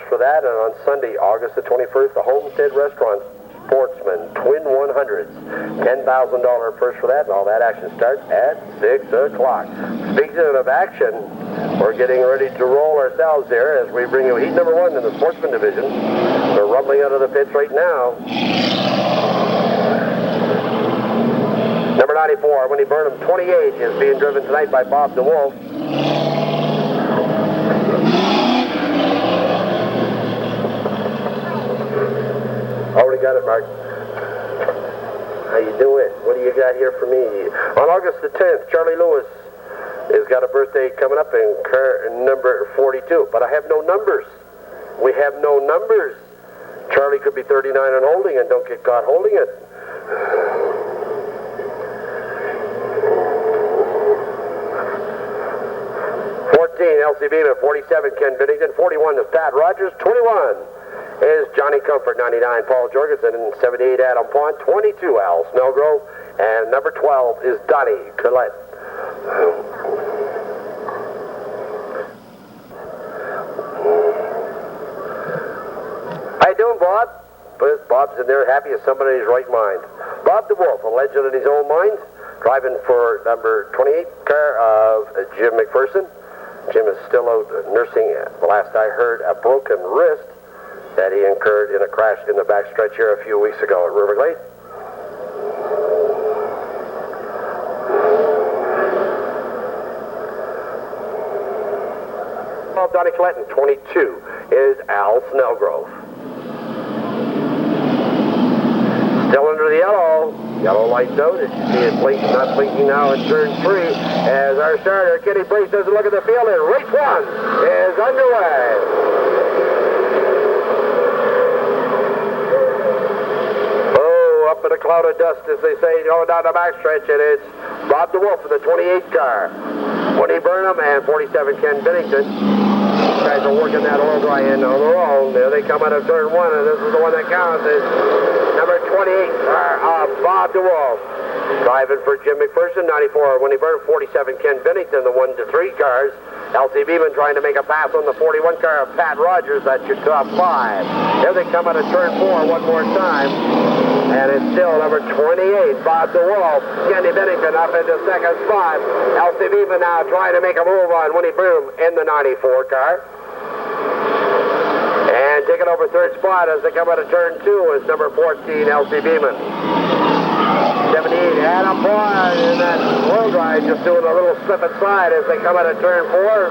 for that. And on Sunday, August the 21st, the Homestead Restaurant Sportsman Twin 100s. $10,000 purse for that, and all that action starts at 6 o'clock. Speaking of action, we're getting ready to roll ourselves here as we bring you heat number 1 in the Sportsman division. We're rumbling out of the pits right now. Number 94, Winnie Burnham, 28, is being driven tonight by Bob DeWolf. Already got it, Mark. How you doing? What do you got here for me? On August the 10th, Charlie Lewis has got a birthday coming up in car number 42, but I have no numbers. We have no numbers. Charlie could be 39 and holding and don't get caught holding it. 14, Elsie Beeman. 47, Ken Bennington. 41 is Pat Rogers. 21 is Johnny Comfort. 99, Paul Jorgensen. And 78, Adam Pond. 22, Al Snellgrove. And number 12 is Donnie Collette. How you doing, Bob? Bob's in there happy as somebody in his right mind. Bob DeWolf, a legend in his own mind, driving for number 28 car of Jim McPherson. Jim is still out nursing, the last I heard, a broken wrist that he incurred in a crash in the backstretch here a few weeks ago at River Glade. Donnie Clinton, 22, is Al Snellgrove. Still under the yellow. Yellow lights out. As you see it blinking, not blinking now in turn 3. As our starter, Kenny Brace, doesn't look at the field, and race 1 is underway. Oh, up in a cloud of dust, as they say, going down the backstretch, and it's Bob DeWolf in the 28 car. Winnie Burnham and 47, Ken Bennington. These guys are working that oil dry in on their own. There they come out of turn 1, and this is the one that counts. Is number 28, Bob DeWolf. Driving for Jim McPherson, 94, Winnie Burnham. 47, Ken Bennington, the 1 to 3 cars. Elsie Beeman trying to make a pass on the 41 car of Pat Rogers. That's your top 5. Here they come out of turn 4 one more time. And it's still number 28, Bob DeWolf. Kenny Bennington up into second spot. Elsie Beeman now trying to make a move on Winnie Burnham in the 94 car. And taking over third spot as they come out of turn 2 is number 14, Elsie Beeman. 78, Adam Pond in that low drive, just doing a little slip aside as they come out of turn 4.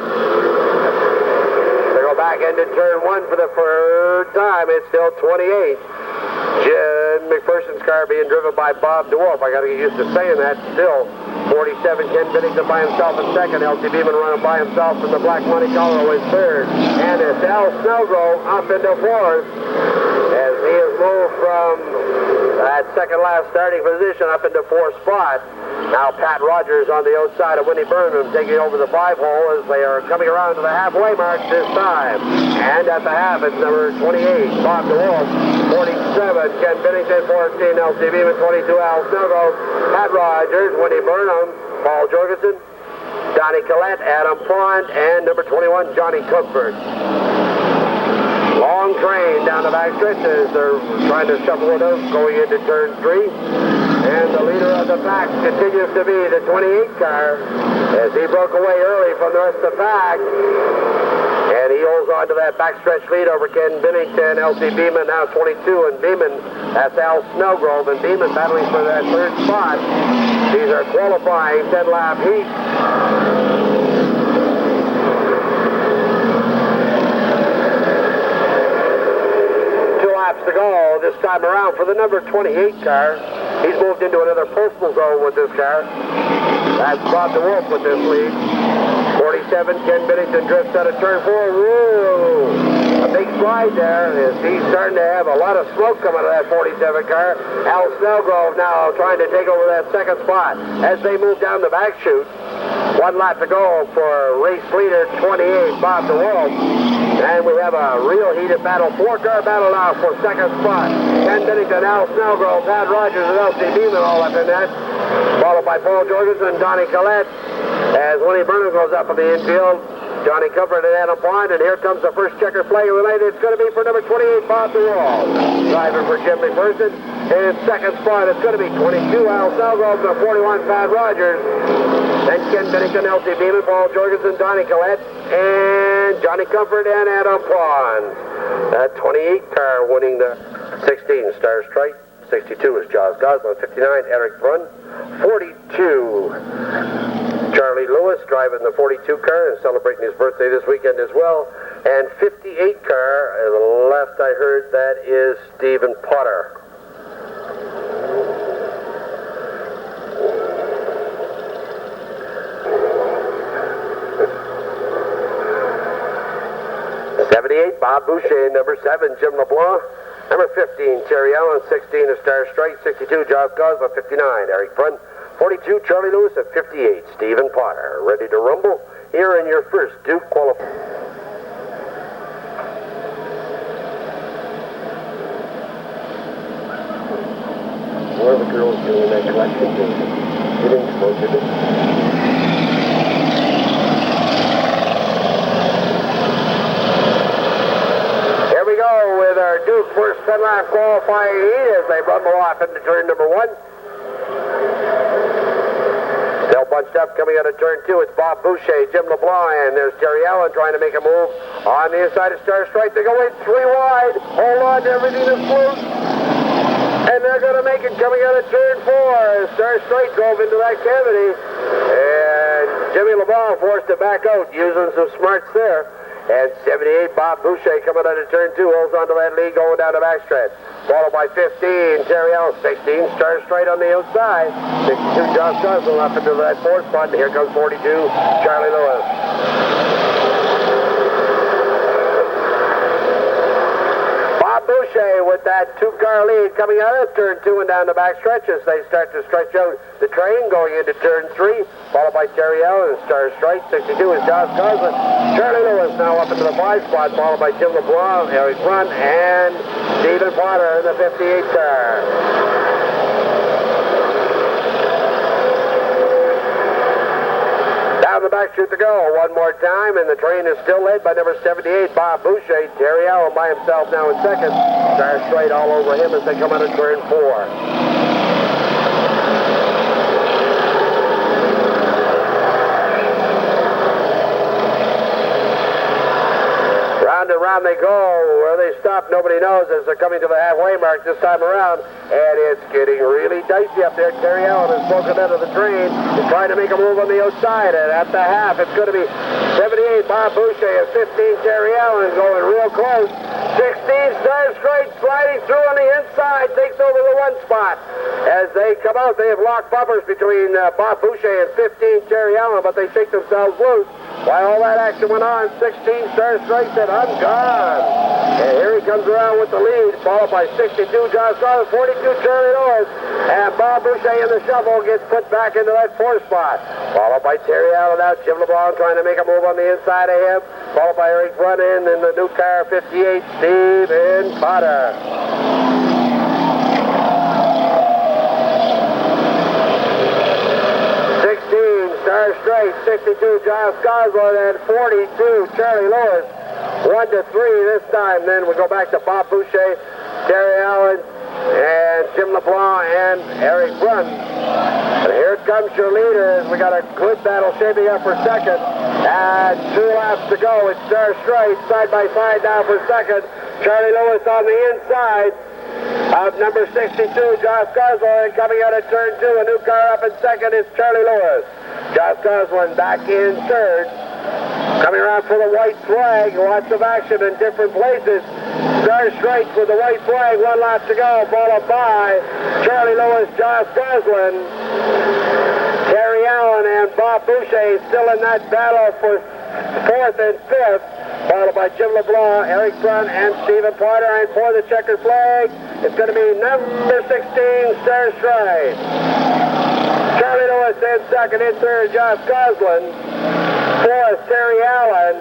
They go back into turn 1 for the third time. It's still 28. Jim McPherson's car being driven by Bob DeWolf. I got to get used to saying that still. 47, Ken Bennington by himself in second. Elsie Beeman running by himself in the black money collar in third. And it's Al Snellgrove up into fourth as he has moved from that second last starting position up into fourth spot. Now Pat Rogers on the outside of Winnie Burnham taking over the 5-hole as they are coming around to the halfway mark this time. And at the half, it's number 28, Bob DeWolf. 47, Ken Bennington. 14, Elsie Beeman. 22, Al Snellgrove. Pat Rogers, Winnie Burnham, Paul Jorgensen, Donnie Collette, Adam Pond, and number 21, Johnny Comfort. Long train down the backstretch as they're trying to shuffle it out going into turn 3. And the leader of the pack continues to be the 28 car as he broke away early from the rest of the pack. And he holds on to that backstretch lead over Ken Bennington, Elsie Beeman, now 22, and Beeman, that's Al Snellgrove, and Beeman battling for that third spot. These are qualifying 10-lap heat. To go this time around for the number 28 car. He's moved into another postal zone with this car. That's Bob DeWolf with this lead. 47, Ken Bennington drifts out of turn 4. Whoa! A big slide there as he's starting to have a lot of smoke coming out of that 47 car. Al Snellgrove now trying to take over that second spot as they move down the back chute. 1 lap to go for race leader 28, Bob DeWolf. And we have a real heated battle, 4-car battle now for second spot. Ken Bennington, Al Snellgrove, Pat Rogers, and Elsie Beeman all up in that. Followed by Paul Jorgensen and Donnie Collette as Winnie Burnham goes up in the infield. Johnny Comfort and Adam Pond, and here comes the first checker flag of the night. It's going to be for number 28, Bob DeWall. Driving for Jim McPherson. In second spot, it's going to be 22, Al Salvo, and 41, Pat Rogers. Then Ken Bennington, Elsie Beeman, Paul Jorgensen, Donnie Collette, and Johnny Comfort and Adam Pond. That 28 car winning the 16, Star Stripe. 62 is Jaws Gosling. 59, Eric Brunn. 42, Charlie Lewis, driving the 42 car and celebrating his birthday this weekend as well. And 58 car, the left I heard, that is Stephen Potter. '78, Bob Boucher. Number 7, Jim LeBlanc. Number 15, Terry Allen. 16 is Star Strike. 62, Josh Gosling. 59, Eric Brunn. 42, Charlie Lewis. At 58, Stephen Potter. Ready to rumble here in your first Duke qualifier. One of the girls doing that collection thing. Get in closer to with our Duke first 10 lap qualifying heat as they rumble off into turn number 1. Still bunched up coming out of turn 2. It's Bob Boucher, Jim LeBlanc, and there's Terry Allen trying to make a move on the inside of Star Strike. They go in 3 wide. Hold on to everything that's loose. And they're going to make it coming out of turn 4 as Star Strike drove into that cavity. And Jimmy LeBlanc forced to back out using some smarts there. And 78, Bob Boucher coming out of turn 2, holds onto that lead going down the backstretch. Followed by 15, Terry Allen. 16, starts straight on the outside. 62, Josh Gosling up into that 4th spot. And here comes 42, Charlie Lewis. Bob Boucher with that 2-car lead coming out of turn 2 and down the backstretch as they start to stretch out the train going into turn 3. Followed by Terry Allen, Star Strike. 62 is Josh Gosling. Charlie Lewis now up into the 5 spot, followed by Jim LeBlanc, Eric Brunn, and Stephen Potter in the 58 car. Down the back chute to go one more time, and the train is still led by number 78, Bob Boucher. Terry Allen by himself now in second. Star Strike all over him as they come out of turn 4. Around they go. Where they stop, nobody knows as they're coming to the halfway mark this time around. And it's getting really dicey up there. Terry Allen has broken out of the train. He's trying to make a move on the outside. And at the half, it's going to be 78, Bob Boucher, and 15, Terry Allen going real close. 16, Star Straight sliding through on the inside. Takes over the 1 spot. As they come out, they have locked bumpers between Bob Boucher and 15, Terry Allen, but they shake themselves loose. While all that action went on, 16, Star Strike said, I'm gone. And here he comes around with the lead, followed by 62, Josh Gosling, 42, Charlie Lewis, and Bob Boucher in the shuffle gets put back into that 4th spot. Followed by Terry Allen out, Jim LeBlanc trying to make a move on the inside of him, followed by Eric Brunn in the new car, 58, Stephen Potter. Star Straight, 62, Josh Gosling, and 42, Charlie Lewis. 1-3 this time. Then we go back to Bob Boucher, Terry Allen, and Jim LeBlanc, and Eric Brunn. And here comes your leader as we got a good battle shaping up for second. And 2 laps to go. It's Star Straight, side by side now for second. Charlie Lewis on the inside of number 62, Josh Gosling, coming out of turn 2. A new car up in second is Charlie Lewis. Josh Gosling back in third. Coming around for the white flag. Lots of action in different places. Star Straight with the white flag. 1 lap to go. Followed by Charlie Lewis, Josh Gosling, Terry Allen, and Bob Boucher still in that battle for 4th and 5th. Followed by Jim LeBlanc, Eric Brunn, and Stephen Potter. And for the checkered flag, it's going to be number 16, Star Straight. Charlie Lewis in second, in third, Josh Gosling. 4th, Terry Allen.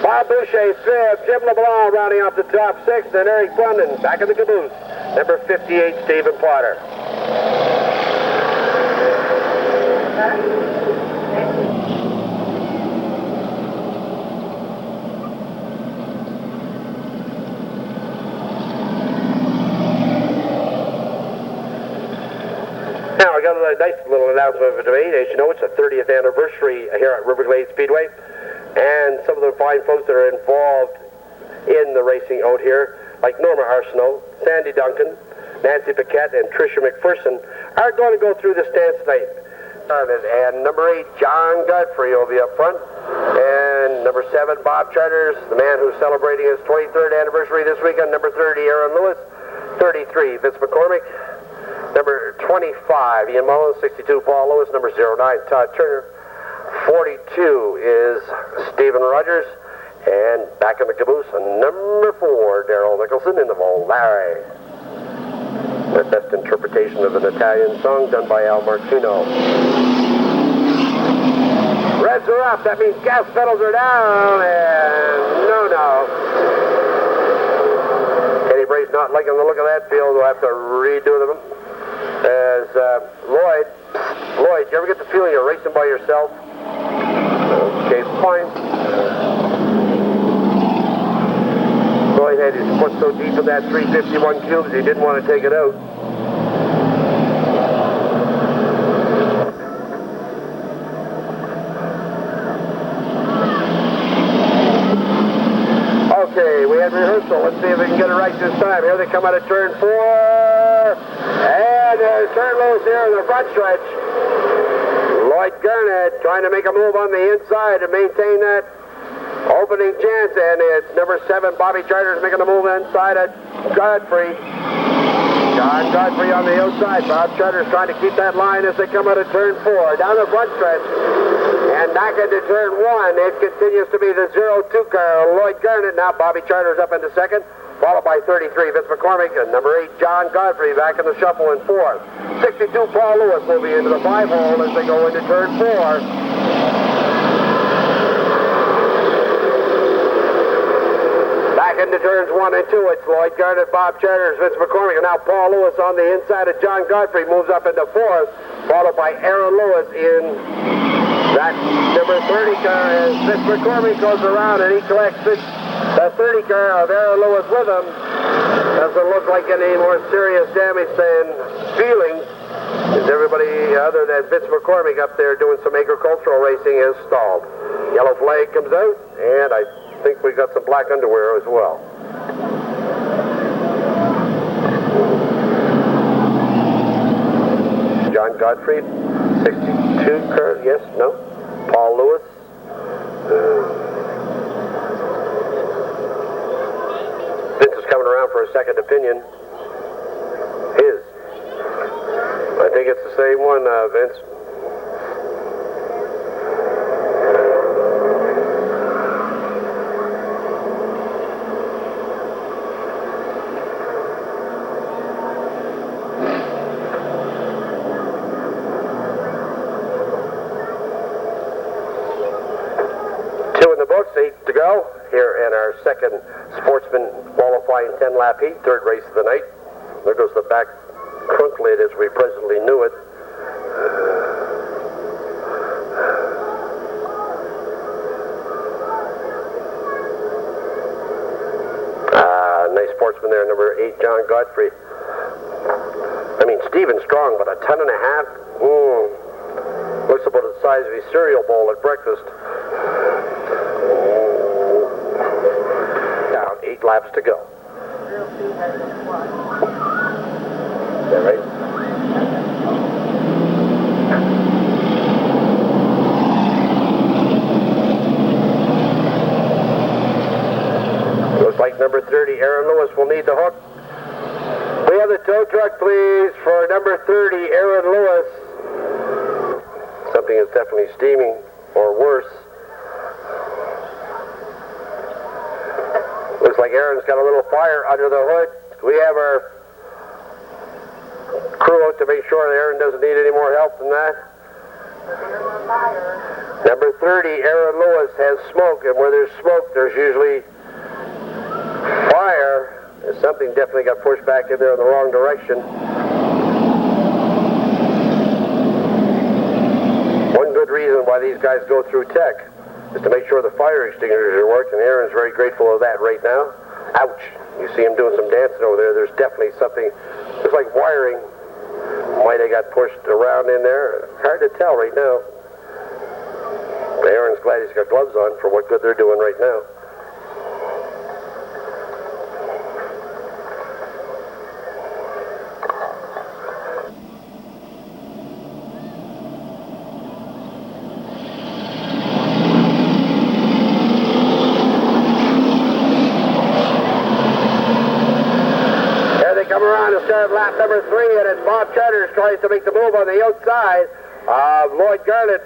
Bob Boucher 5th, Jim LeBlanc rounding off the top 6th, and Eric Brunn back in the caboose. Number 58, Stephen Potter. got a nice little announcement to make. As you know, it's the 30th anniversary here at Riverglade Speedway. And some of the fine folks that are involved in the racing out here, like Norma Arsenault, Sandy Duncan, Nancy Paquette, and Tricia McPherson, are going to go through the stands tonight. And number 8, John Godfrey will be up front. And number 7, Bob Charters, the man who's celebrating his 23rd anniversary this weekend. Number 30, Aaron Lewis. 33, Vince McCormick. Number 25, Ian Mullins. 62, Paul Lewis. Number 09, Todd Turner. 42 is Stephen Rogers. And back in the caboose, number 4, Daryl Nicholson in the Volare. The best interpretation of an Italian song done by Al Martino. Reds are up. That means gas pedals are down. And no. Kenny Bray's not liking the look of that field. We'll have to redo them. As Lloyd, you ever get the feeling you're racing by yourself? Okay, fine. Lloyd had his foot so deep in that 351 cubes he didn't want to take it out. Okay, we had rehearsal. Let's see if we can get it right this time. Here they come out of turn 4. And turn loose here in the front stretch. Lloyd Garnett trying to make a move on the inside to maintain that opening chance, and it's number 7, Bobby Charters, making a move inside at Godfrey. John Godfrey on the outside. Bob Charters trying to keep that line as they come out of turn 4. Down the front stretch. And back into turn 1. It continues to be the 0-2 car, Lloyd Garnett. Now Bobby Charters up into second, followed by 33, Vince McCormick, and number 8, John Godfrey, back in the shuffle in 4th. 62, Paul Lewis, moving into the 5-hole as they go into turn 4. Into turns 1 and 2, it's Lloyd Garnett, Bob Charters, Vince McCormick, and now Paul Lewis on the inside of John Godfrey moves up into 4th, followed by Aaron Lewis in that number 30 car as Vince McCormick goes around and he collects the 30 car of Aaron Lewis with him. Doesn't look like any more serious damage than feelings, as everybody other than Vince McCormick up there doing some agricultural racing is stalled. Yellow flag comes out, and I think we got some black underwear as well. John Godfrey, 62 car, yes, no. Paul Lewis. Vince is coming around for a second opinion. His. I think it's the same one, Vince. To go here in our second sportsman qualifying 10-lap heat, third race of the night. There goes the back trunk lid as we presently knew it. Nice sportsman there, number 8, John Godfrey. I mean, Stephen Strong, but a ton and a half. Looks about the size of a cereal bowl at breakfast. 8 laps to go. Is that right? Looks like number 30, Aaron Lewis, will need the hook. We have the tow truck, please, for number 30, Aaron Lewis. Something is definitely steaming, or worse. Looks like Aaron's got a little fire under the hood. We have our crew out to make sure that Aaron doesn't need any more help than that. Number 30, Aaron Lewis, has smoke, and where there's smoke, there's usually fire. Something definitely got pushed back in there in the wrong direction. One good reason why these guys go through tech is to make sure the fire extinguishers are working. Aaron's very grateful of that right now. Ouch. You see him doing some dancing over there. There's definitely something, it's like wiring Might have got pushed around in there. Hard to tell right now. Aaron's glad he's got gloves on for what good they're doing right now. Come around and start lap number 3, and it's Bob Charters tries to make the move on the outside of Lloyd Garnett.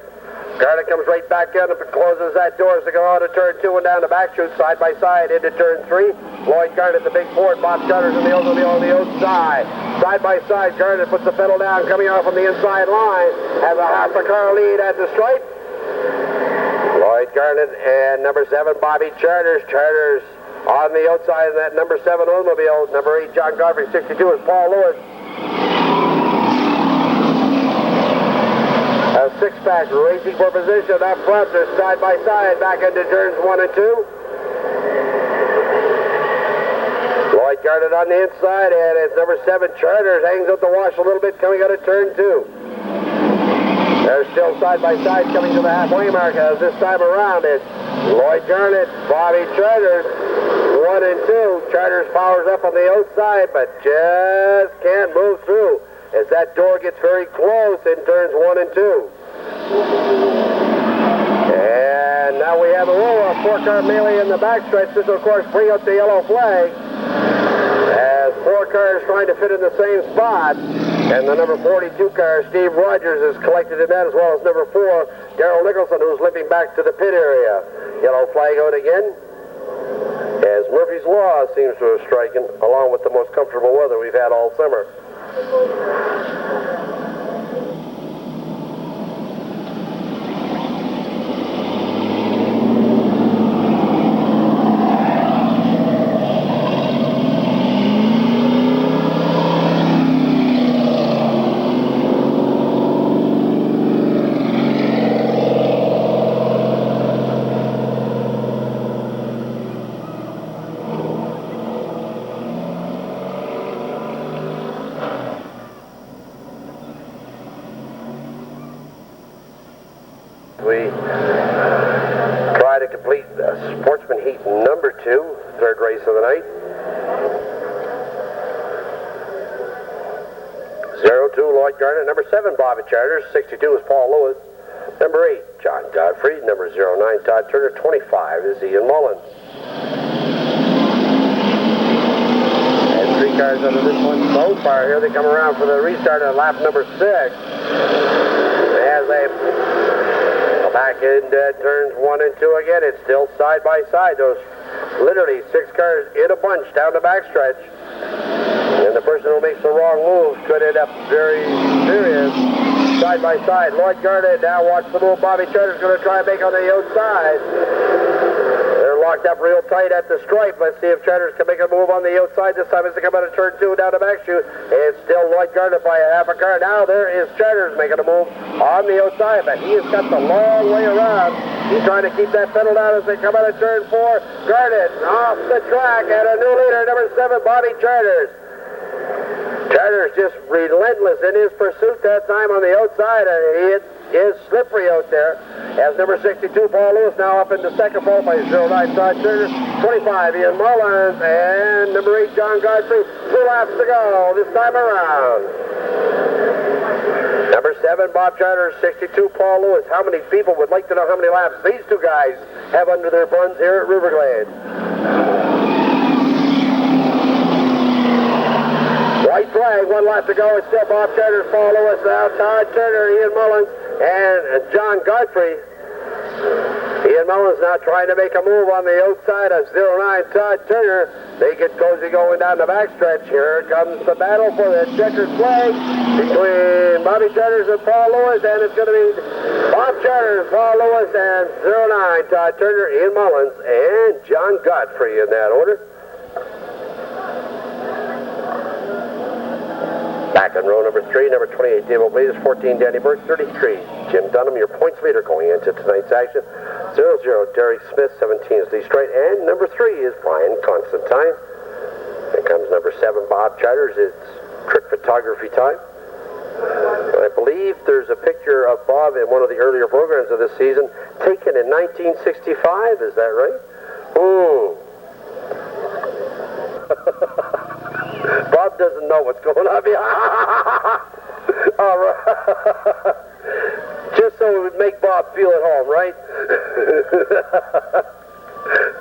Garnett comes right back in and closes that door as they go out of turn 2 and down the back chute, side by side into turn 3. Lloyd Garnett, the big Ford, Bob Charters in the automobile on the outside. Side by side, Garnett puts the pedal down, coming off on the inside line, has a half a car lead at the stripe. Lloyd Garnett and number 7, Bobby Charters. Charters on the outside of that number 7 automobile. Number 8, John Godfrey. 62 is Paul Lewis. A six-pack racing for position up front. They're side by side back into turns 1 and 2. Lloyd Garnett on the inside, and it's number 7, Charters, hangs out the wash a little bit coming out of turn 2. They're still side by side coming to the halfway mark as this time around it's Lloyd Garnett, Bobby Charters, 1 and 2. Charters powers up on the outside, but just can't move through as that door gets very close in turns 1 and 2. And now we have a roll of 4-car melee in the backstretch. This will, of course, bring up the yellow flag as 4 cars trying to fit in the same spot. And the number 42 car, Steve Rogers, is collected in that, as well as number 4, Darrell Nicholson, who's limping back to the pit area. Yellow flag out again, as Murphy's Law seems to have striken, along with the most comfortable weather we've had all summer. We try to complete Sportsman Heat number 2, third race of the night. 02, Lloyd Garnett. Number 7, Bobby Charters. 62 is Paul Lewis. Number 8, John Godfrey. Number 09, Todd Turner. 25 is Ian Mullins. And 3 cars under this one so far. Here they come around for the restart at lap number 6. As they back into turns 1 and 2 again. It's still side by side. Those literally 6 cars in a bunch down the backstretch. And the person who makes the wrong move could end up very serious. Side by side. Lloyd Garnett now watch the move. Bobby Charters going to try and make on the outside. They're locked up real tight at the stripe. Let's see if Charters can make a move on the outside this time as they come out of turn 2 down the back chute. It's still Lloyd Garnett by a half a car. Now there is Charters making a move on the outside, but he has got the long way around. He's trying to keep that pedal down as they come out of turn 4. Garnett off the track, and a new leader, number 7, Bobby Charters. Charters just relentless in his pursuit that time on the outside, and he is slippery out there. As number 62, Paul Lewis, now up into second pole by 09, Todd Turner. 25, Ian Mullins, and number 8, John Godfrey. 2 laps to go this time around. Number 7, Bob Charters. 62, Paul Lewis. How many people would like to know how many laps these 2 guys have under their buns here at Riverglade? White flag, 1 lap to go. It's still Bob Charters, Paul Lewis, now Todd Turner, Ian Mullins, and John Godfrey. Ian Mullins now trying to make a move on the outside of 09, Todd Turner. They get cozy going down the backstretch. Here comes the battle for the checkered flag between Bobby Charters and Paul Lewis, and it's going to be Bob Charters, Paul Lewis, and 09, Todd Turner, Ian Mullins, and John Godfrey in that order. Back on row number 3, number 28, Dave O'Blades, 14, Danny Burke, 33, Jim Dunham, your points leader going into tonight's action. 00, Derek Smith, 17 is Lee Straight, and number 3 is Brian Constantine. Here comes number 7, Bob Charters. It's trick photography time. I believe there's a picture of Bob in one of the earlier programs of this season, taken in 1965. Is that right? Bob doesn't know what's going on behind. All right. Just so it would make Bob feel at home, right?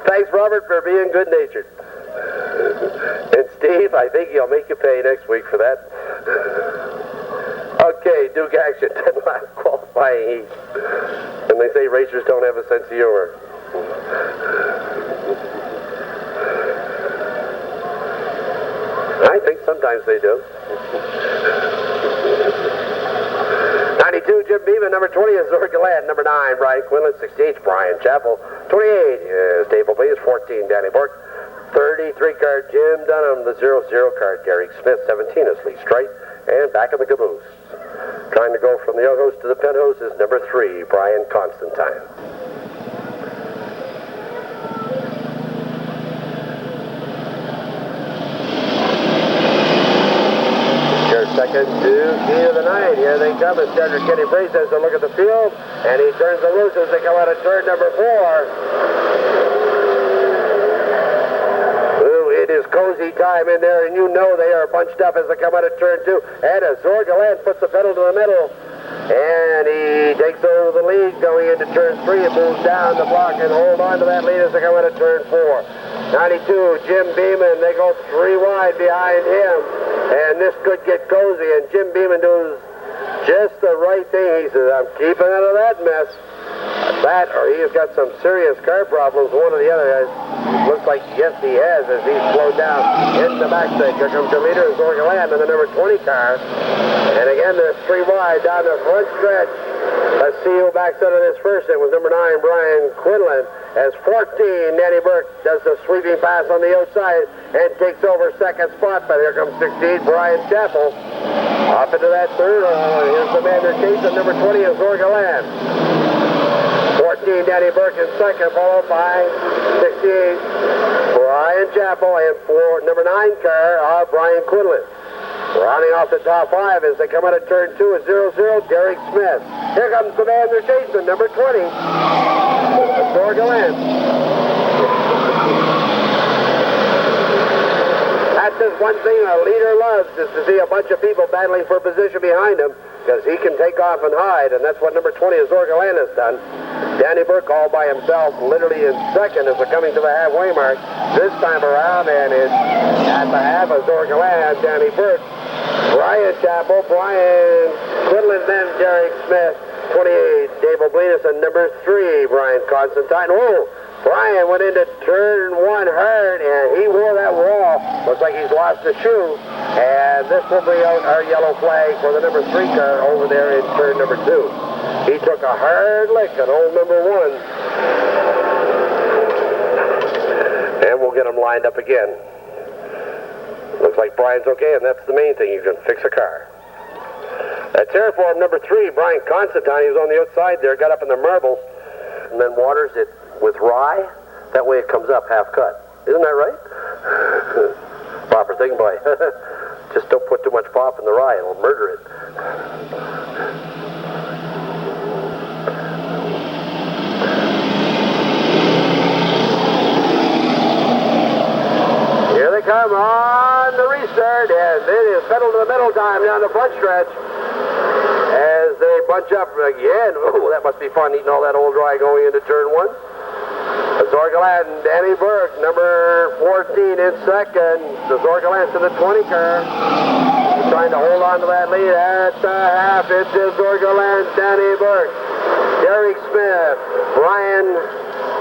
Thanks, Robert, for being good-natured. And Steve, I think he'll make you pay next week for that. Okay, Duke action, 10 lap qualifying heat. And they say racers don't have a sense of humor. I think sometimes they do. 92, Jim Beeman. Number 20 is Zorg Galant. Number 9, Brian Quinlan. 68, Brian Chappell. 28 is Dave O'Brien. 14, Danny Burke. 33 card, Jim Dunham. The 00 card, Gary Smith. 17 is Lee Strite. And back in the caboose, trying to go from the outhouse to the penthouse, is number 3, Brian Constantine. Second to key of the night. Here they come as Judge Kenny Brace has a look at the field, and he turns them loose as they come out of turn number 4. Ooh, it is cozy time in there, and you know they are bunched up as they come out of turn 2. And as Zorg Galant puts the pedal to the metal, and he takes over the lead going into turn 3 and moves down the block and hold on to that lead as they come out of turn 4. 92, Jim Beeman, they go 3 wide behind him. And this could get cozy, and Jim Beeman does just the right thing. He says, I'm keeping out of that mess. That, or he has got some serious car problems, one or the other. Looks like, yes, he has, as he's slowed down in the backstretch. Here comes your leader, Zorg Galant, in the number 20 car. And again, there's 3 wide down the front stretch. Let's see who backs out of this first. It was number 9, Brian Quinlan. As 14, Danny Burke does the sweeping pass on the outside and takes over second spot. But here comes 16, Brian Chappell. Off into that third. Here's the man they're chasing. Number 20 is Zorg Galant. 14, Danny Burke in second, followed by 68, Brian Chappell, and number 9 car, Brian Quinlan. Rounding off the top 5 as they come out of turn 2 is 00, Derek Smith. Here comes the man they're chasing, number 20, Zorg Galant. That's just one thing a leader loves, is to see a bunch of people battling for position behind him, because he can take off and hide, and that's what number 20 is Zorg Galant has done. Danny Burke all by himself, literally in second as they're coming to the halfway mark this time around, and it's at the half of Zorg Galant, Danny Burke, Brian Chappell, Brian Quinlan, then Derek Smith, 28, Dave O'Brien, and number 3, Brian Constantine. Oh, Brian went into turn 1 hard, and he wore that wall. Looks like he's lost a shoe, and this will bring out our yellow flag for the number 3 car over there in turn number 2. He took a hard lick at old number 1. And we'll get him lined up again. Looks like Brian's okay, and that's the main thing. You can fix a car. That's Terraform number 3, Brian Constantine. He was on the outside there, got up in the marbles, and then waters it with rye. That way it comes up half cut. Isn't that right? Proper thing, boy. Just don't put too much pop in the rye. It'll murder it. Here they come on the restart, and it is pedal to the middle time down the front stretch as they bunch up again. Oh, that must be fun eating all that old rye going into turn 1. Zorg Galant and Danny Burke, number 14 in second. The Zorg Galant to the 20 car. Trying to hold on to that lead at the half. It's Zorg Galant, Danny Burke, Derek Smith, Brian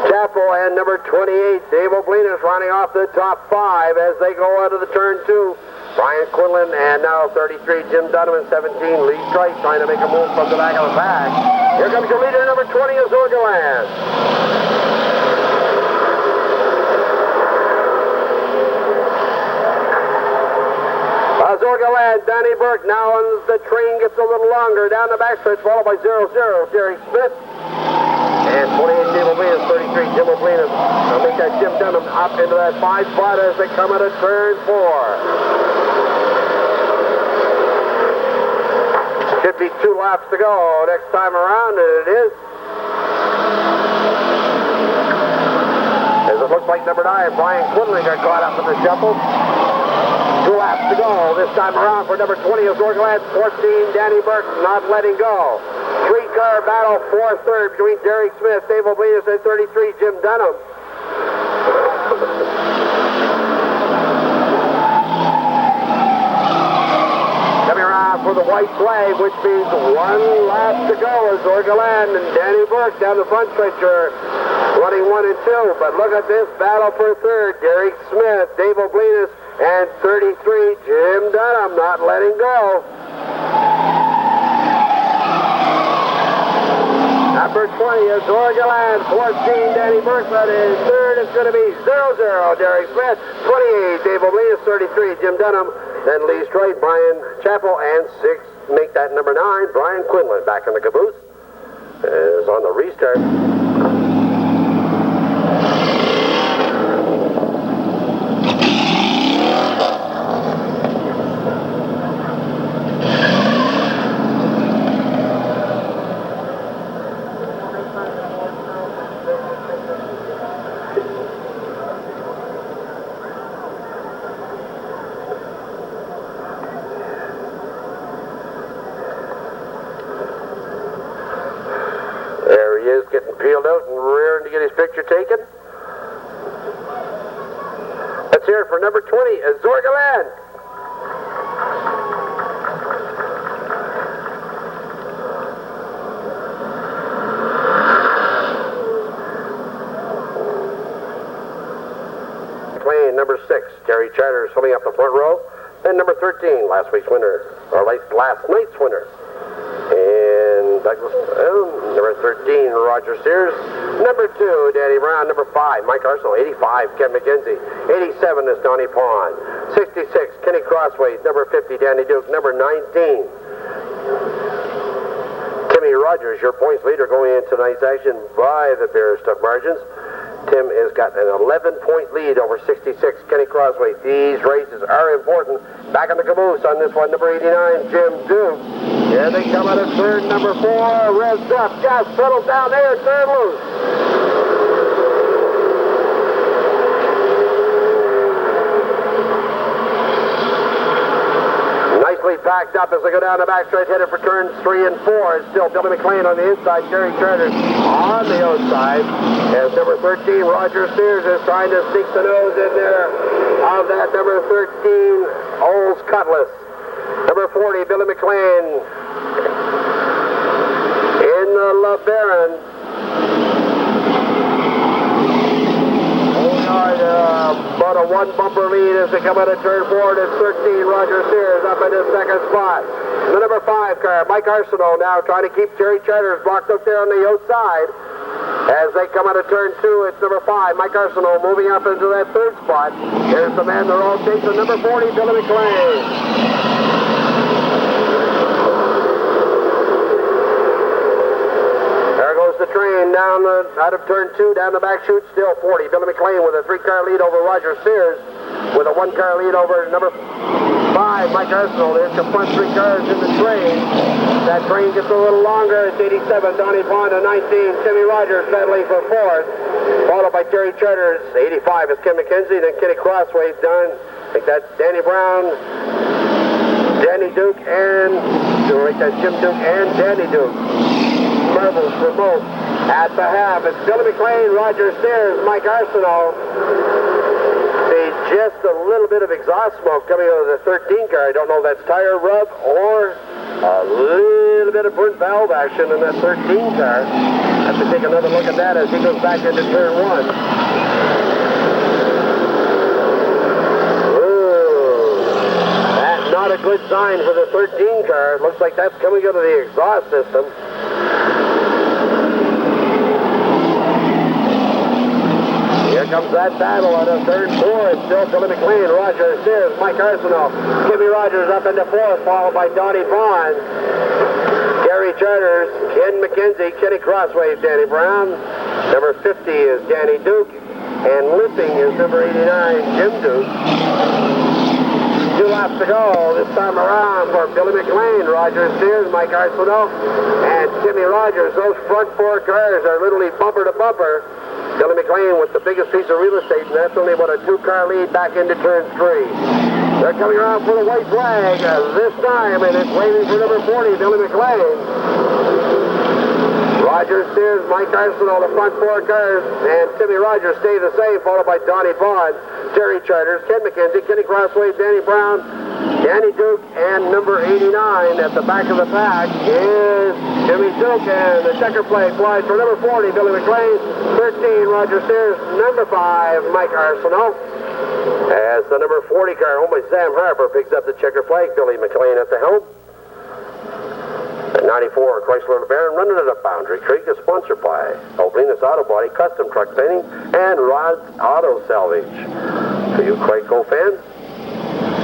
Chappell, and number 28, Dave O'Brien, is running off the top 5 as they go out of the turn 2. Brian Quinlan, and now 33, Jim Dunham, and 17, Lee Strite, trying to make a move from the back of the pack. Here comes your leader, number 20, is Zorg Galant. Zorg Galant, Danny Burke, now as the train gets a little longer, down the backstretch, followed by 00, Derek Smith. And 28, Jim O'Brien, 33, Jim O'Brien. I'll make that Jim Dunham up into that 5 spot as they come out of turn 4. Should be 2 laps to go next time around, and it is. As it looks like number 9, Brian Quinlan got caught up in the shuffle. 2 laps to go this time around for number 20 is Orgaland. 14, Danny Burke, not letting go. 3-car battle for third between Derek Smith, Dave Oblinus, and 33, Jim Dunham. Coming around for the white flag, which means 1 lap to go as Orgaland and Danny Burke down the front stretch are running 1 and 2. But look at this battle for third. Derek Smith, Dave Oblinus, and 33, Jim Dunham, not letting go. Number 20 is Orgaland. 14, Danny Burke, and third is going to be 0-0, Derek Smith. 28, Dave Oblinus. 33, Jim Dunham. Then Lee Straight, Brian Chappell, and 6, make that number 9, Brian Quinlan. Back in the caboose is on the restart. There he is, getting peeled out and rearing to get his picture taken. Let's hear it for number 20, Zorgaland. Playing number 6, Terry Charters coming up the front row. Then number 13, last week's winner, or last night's winner. And Douglas, number 13, Roger Sears. Number 2, Danny Brown. Number 5, Mike Arsenal. 85, Ken McKenzie. 87 is Donnie Pond. 66, Kenny Crossway. Number 50, Danny Duke. Number 19, Timmy Rogers, your points leader going into tonight's action by the Bears tough margins. Tim has got an 11-point lead over 66, Kenny Crossway. These races are important. Back in the caboose on this one, number 89, Jim Duke. Here they come out of third, number 4, revs up, gas pedal down there, third loose. Nicely packed up as they go down the backstretch, headed for turns 3 and 4. It's still Billy McLean on the inside, Terry Charters on the outside. As number 13, Roger Sears, is trying to sneak the nose in there of that number 13, Olds Cutlass. Number 40, Billy McLean in the LeBaron. About a 1 bumper lead as they come out of turn 4. It's 13, Roger Sears up in his second spot. The number 5 car, Mike Arsenault, now trying to keep Terry Charters blocked up there on the outside. As they come out of turn 2, it's number 5, Mike Arsenault, moving up into that third spot. Here's the man they're all chasing, number 40, Billy McLean. The train down out of turn 2, down the back chute, still 40. Billy McLean with a 3-car lead over Roger Sears, with a 1-car lead over number 5, Mike Arsenault. There's the front 3 cars in the train. That train gets a little longer. It's 87, Donnie Pond, and 19, Timmy Rogers battling for 4th, followed by Terry Charters. 85 is Ken McKenzie, then Kenny Crossway's done. I think that's Danny Brown, Danny Duke, and that's Jim Duke and Danny Duke. Marbles for both. At the half, it's Billy McLean, Roger Sears, Mike Arsenault. See, just a little bit of exhaust smoke coming out of the 13 car. I don't know if that's tire rub or a little bit of burnt valve action in that 13 car. Have to take another look at that as he goes back into turn 1. Not a good sign for the 13 car. It looks like that's coming out of the exhaust system. Here comes that battle out of turn 4. It's still Billy McLean, Roger Sears, Mike Arsenault. Timmy Rogers up into 4th, followed by Donnie Pond, Terry Charters, Ken McKenzie, Kenny Crossway, Danny Brown. Number 50 is Danny Duke, and limping is number 89, Jim Duke. 2 laps to go. go this time around for Billy McLean, Roger Sears, Mike Arsenault, and Timmy Rogers. Those front four cars are literally bumper to bumper. Billy McLean with the biggest piece of real estate, and that's only about a 2-car lead back into turn 3. They're coming around for the white flag this time, and it's waving for number 40, Billy McLean. Roger Sears, Mike Arsenault, the front four cars, and Timmy Rogers stay the same, followed by Donnie Vaughn, Terry Charters, Ken McKenzie, Kenny Crossway, Danny Brown, Danny Duke, and number 89 at the back of the pack is Jimmy Duke, and the checker flag flies for number 40, Billy McLean, 13, Roger Sears, number 5, Mike Arsenault. As the number 40 car, home by Sam Harper, picks up the checker flag, Billy McLean at the helm. At 94, Chrysler LeBaron running it up Boundary Creek is sponsored by Oblinus Auto Body, Custom Truck Painting, and Rod's Auto Salvage. For you Craigco fans,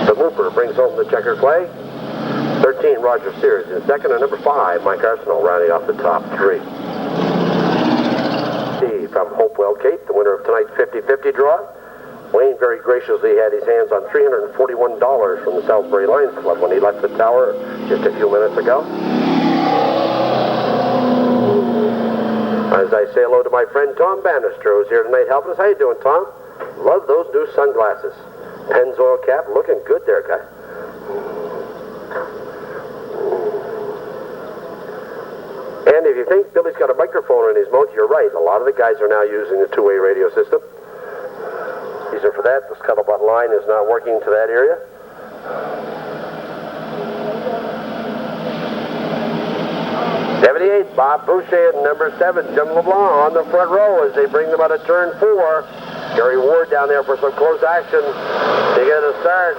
the Mooper brings home the checkered flag. 13, Roger Sears in second, and number 5, Mike Arsenault rounding off the top 3. Steve from Hopewell Cape, the winner of tonight's 50-50 draw. Wayne very graciously had his hands on $341 from the Salisbury Lions Club when he left the tower just a few minutes ago. As I say hello to my friend Tom Bannister, who's here tonight helping us. How you doing, Tom? Love those new sunglasses. Pennzoil cap, looking good there, guy. And if you think Billy's got a microphone in his mouth, you're right. A lot of the guys are now using the two-way radio system. Reason for that, the scuttlebutt line is not working to that area. '78, Bob Boucher and number 7, Jim LeBlanc on the front row as they bring them out of turn 4. Gary Ward down there for some close action to get a start.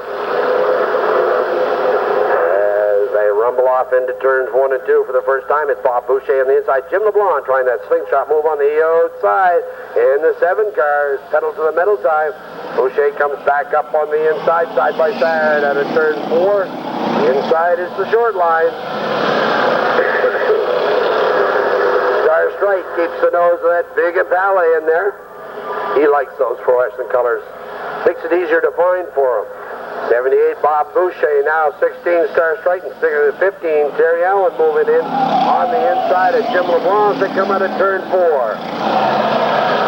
As they rumble off into turns 1 and 2 for the first time, it's Bob Boucher on the inside. Jim LeBlanc trying that slingshot move on the outside. In the 7 cars, pedal to the metal time. Boucher comes back up on the inside, side by side out of turn 4. Inside is the short line. Star Strike keeps the nose of that big Impala in there. He likes those fluorescent colors. Makes it easier to find for him. 78, Bob Boucher, now 16, Star Strike, and 15, Terry Allen moving in on the inside of Jim LeBlanc. They come out of turn 4.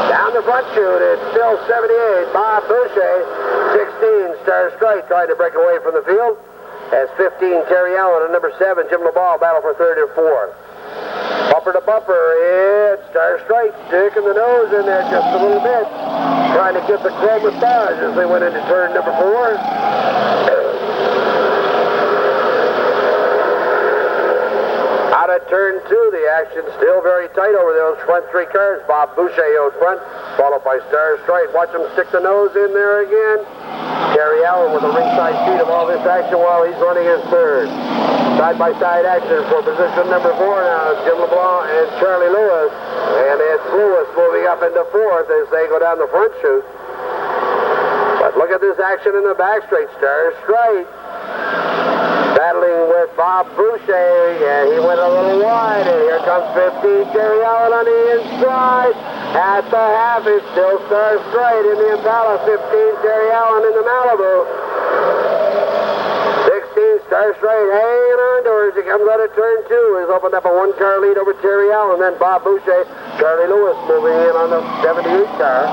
Down the front chute, it's still 78, Bob Boucher, 16, Star Strike, trying to break away from the field. As 15, Terry Allen, and number 7, Jim LeBlanc, battle for third and fourth. Bumper to bumper, it's Star Strike sticking the nose in there just a little bit, trying to get the chrome massage as they went into turn number 4. Out of turn 2, the action still very tight over those front 3 cars. Bob Boucher out front, followed by Star Strike. Watch him stick the nose in there again. Terry Allen with a ringside seat of all this action while he's running his third. Side-by-side action for position number 4 now. Jim LeBlanc and Charlie Lewis. And it's Lewis moving up into 4th as they go down the front chute. But look at this action in the back straight. Star Strike battling with Bob Boucher, and he went a little wide, and here comes 15, Terry Allen on the inside. At the half, it's still Star Strike in the Impala, 15, Terry Allen in the Malibu. 16, Star Strike hanging on to her as he comes out of turn 2. He's opened up a 1-car lead over Terry Allen, then Bob Boucher, Charlie Lewis moving in on the 78 car.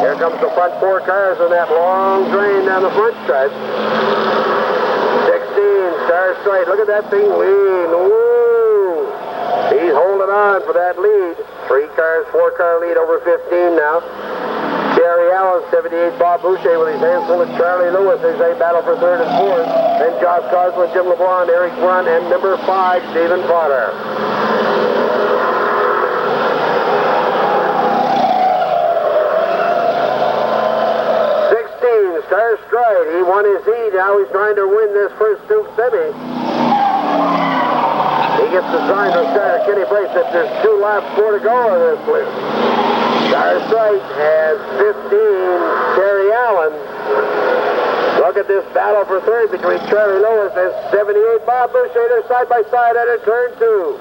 Here comes the front 4 cars in that long drain down the front stretch. 16, Star Strike. Look at that thing lean. Woo! He's holding on for that lead. 3 cars, 4-car lead over 15 now. Terry Allen, 78, Bob Boucher with his hands full of Charlie Lewis as they battle for third and fourth. Then Josh Cosman, Jim LeBlanc, Eric Brunt, and number 5, Stephen Potter. Star Strike, he won his heat. Now he's trying to win this first Duke semi. He gets the sign from starter Kenny Brace that there's 2 laps, 4 to go on this one. Star Strike has 15, Terry Allen. Look at this battle for third between Charlie Lewis and 78, Bob Boucher. They're side by side at a turn 2.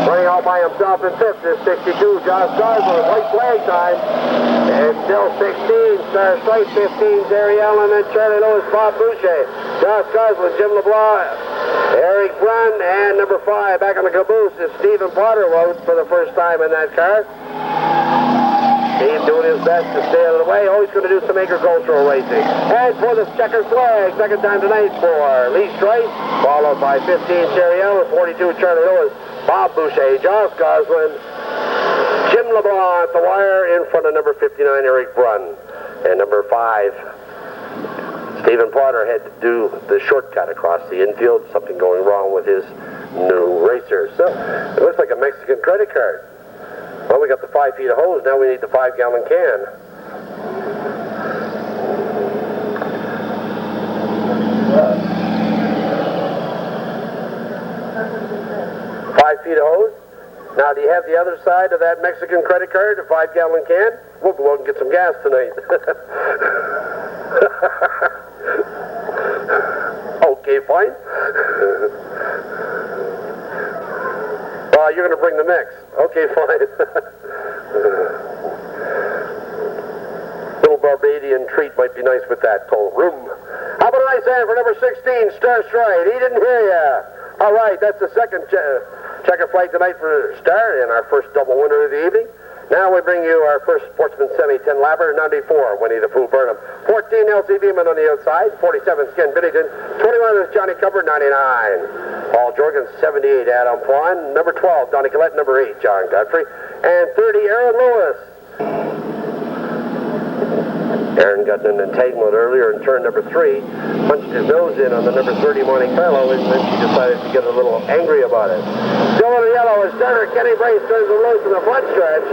Running all by himself in fifth is 62, Josh Gosler, white flag time. And still 16, Star Stripe, 15, Terry Allen, and Charlie Lewis, Bob Boucher. Josh Gosler, Jim LeBlanc, Eric Brunn, and number 5 back on the caboose is Stephen Potter rode for the first time in that car. Steve doing his best to stay out of the way. Always going to do some agricultural racing. And for the checkered flag, second time tonight for Lee Stripe, followed by 15 Terry Allen, 42 Charlie Lewis, Bob Boucher, Josh Goslin, Jim LeBlanc at the wire in front of number 59 Eric Brunn, and number 5 Stephen Potter had to do the shortcut across the infield. Something going wrong with his new racer. So it looks like a Mexican credit card. Well, we got the 5 feet of hose, now we need the 5-gallon can. Feet of hose. Now, do you have the other side of that Mexican credit card, a 5-gallon can? We'll go out and get some gas tonight. Okay, fine. You're going to bring the mix. Okay, fine. Little Barbadian treat might be nice with that cold room. How about a nice hand for number 16, Star Stride? He didn't hear you. All right, that's the second checker flag tonight for Star and our first double winner of the evening. Now we bring you our first Sportsman Semi 10 lapper, 94, Winnie the Pooh Burnham. 14, L.C. Beeman on the outside. 47, Skin Binnington. 21 is Johnny Cupper, 99. Paul Jorgens, 78, Adam Pwan. Number 12, Donnie Collette. Number 8, John Godfrey. And 30, Aaron Lewis. Aaron got an entanglement earlier in turn number 3, punched his nose in on the number 30 Monte Carlo, and then she decided to get a little angry about it. Still in the yellow is starter Kenny Brace, turns him loose in the front stretch.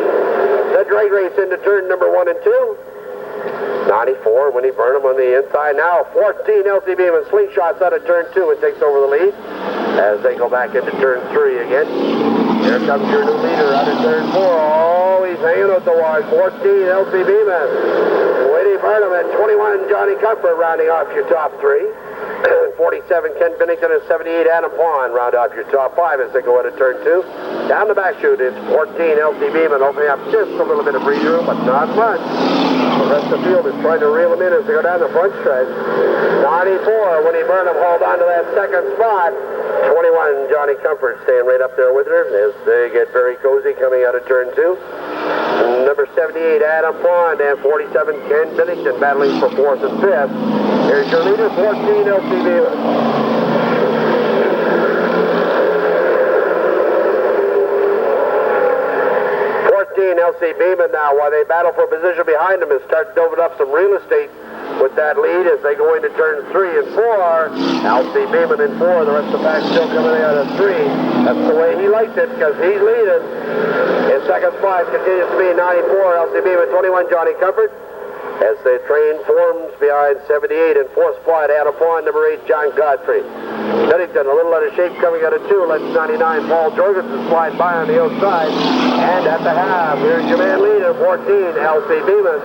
The drag race into turn number 1 and 2. 94, Winnie Burnham on the inside. Now 14, L.C. Beeman slingshots out of turn 2 and takes over the lead as they go back into turn 3 again. Here comes your new leader out of turn 4. Oh, he's hanging out the wide. 14, L.C. Beeman. Winnie Burnham at 21, Johnny Comfort rounding off your top 3. 47, Ken Binnington, and 78, Adam Pwan round off your top 5 as they go into turn 2. Down the back chute, it's 14, L.C. Beeman, opening up just a little bit of breathing room, but not much. The rest of the field is trying to reel them in as they go down the front stretch. 94, Winnie Burnham hauled on to that second spot. 21, Johnny Comfort staying right up there with her as they get very cozy coming out of turn 2. Number 78, Adam Pond, and 47, Ken Binnington battling for 4th and 5th. Here's your leader, 14, L.C. Beeman. 14, L.C. Beeman now, while they battle for position behind him, is starting to open up some real estate with that lead as they go into turn 3 and 4. L.C. Beeman in 4, the rest of the pack still coming out of 3. That's the way he likes it because he's leading. In second spot continues to be 94, L.C. Beeman, 21, Johnny Comfort. As the train forms behind 78 in 4th spot, Adam Pond, number 8, John Godfrey. Binnington a little out of shape coming out of 2, lets 99, Paul Jorgensen slide by on the outside. And at the half, here's your man leader, 14, L.C. Beeman.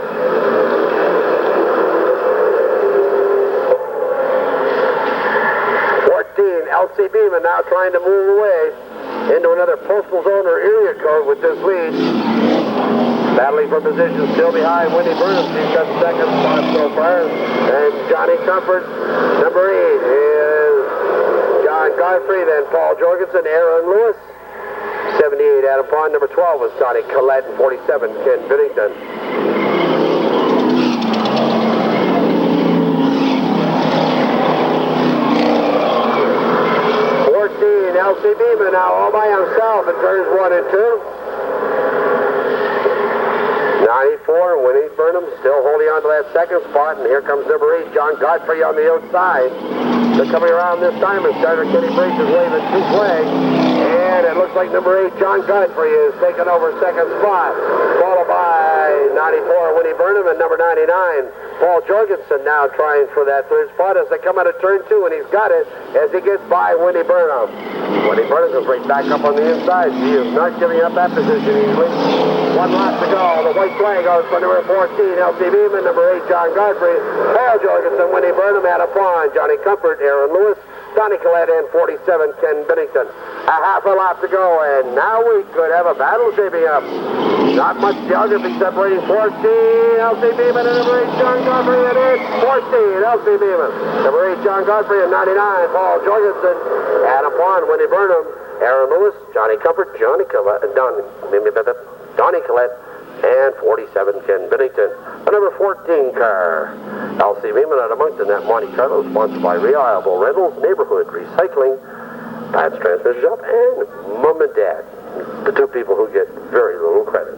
14, L.C. Beeman now trying to move away into another postal zone or area code with this lead. Battling for position still behind Winnie Burnham. She's got second spot so far. And Johnny Comfort, number 8, is John Godfrey, then Paul Jorgensen, Aaron Lewis. 78, Adam Pond. Number 12 was Johnny Collette, and 47, Ken Binnington. L.C. Beeman now all by himself in turns 1 and 2. 94, Winnie Burnham still holding on to that second spot, and here comes number 8, John Godfrey on the outside. They're coming around this time, and starter Kenny Brace is waving 2 flags, and it looks like number 8, John Godfrey, is taking over second spot, followed by 94, Winnie Burnham, and number 99, Paul Jorgensen now trying for that third spot as they come out of turn 2, and he's got it as he gets by Winnie Burnham. Winnie Burnham goes right back up on the inside. He is not giving up that position easily. 1 lap to go. The white flag goes for number 14, L.C. Beeman, number 8, John Godfrey, Paul Jorgensen, Winnie Burnham, Adam Pond, Johnny Comfort, Aaron Lewis, Donnie Collette, and 47, Ken Bennington. A half a lap to go, and now we could have a battle shaping up. Not much geography separating 14, L.C. Beeman, and number 8, John Godfrey, and it's 14, L.C. Beeman. Number 8, John Godfrey, and 99, Paul Jorgensen, Adam Pond, Winnie Burnham, Aaron Lewis, Johnny Comfort, Donnie Collette, and 47, Ken Bennington. The number 14 car, L.C. Beeman out of Moncton, that Monte Carlo, sponsored by Reliable Rentals, Neighborhood Recycling, Pat's Transmission Shop, and Mom and Dad, the two people who get very little credit.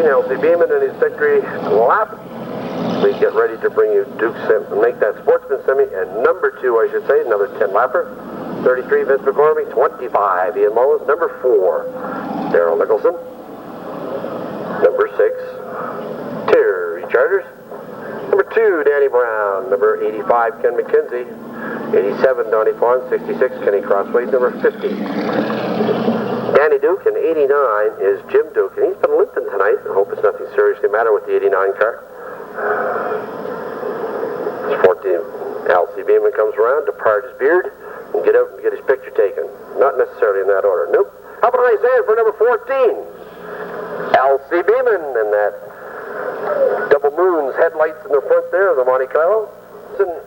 L.C. Beeman in his victory lap. We get ready to bring you Duke make that Sportsman Semi, and number 2, I should say, another 10 lapper. 33, Vince McCormick. 25, Ian Mullins. Number 4, Daryl Nicholson. Number 6, Terry Charters. Number 2, Danny Brown. Number 85, Ken McKenzie. 87, Donnie Pond. 66, Kenny Crossway. Number 50, Danny Duke, and 89 is Jim Duke, and he's been limping tonight. I hope it's nothing seriously matter with the 89 car. 14, L.C. Beeman comes around to part his beard and get out and get his picture taken. Not necessarily in that order. Nope. How about a nice hand for number 14, L.C. Beeman, and that double moon's headlights in the front there of the Monte Carlo.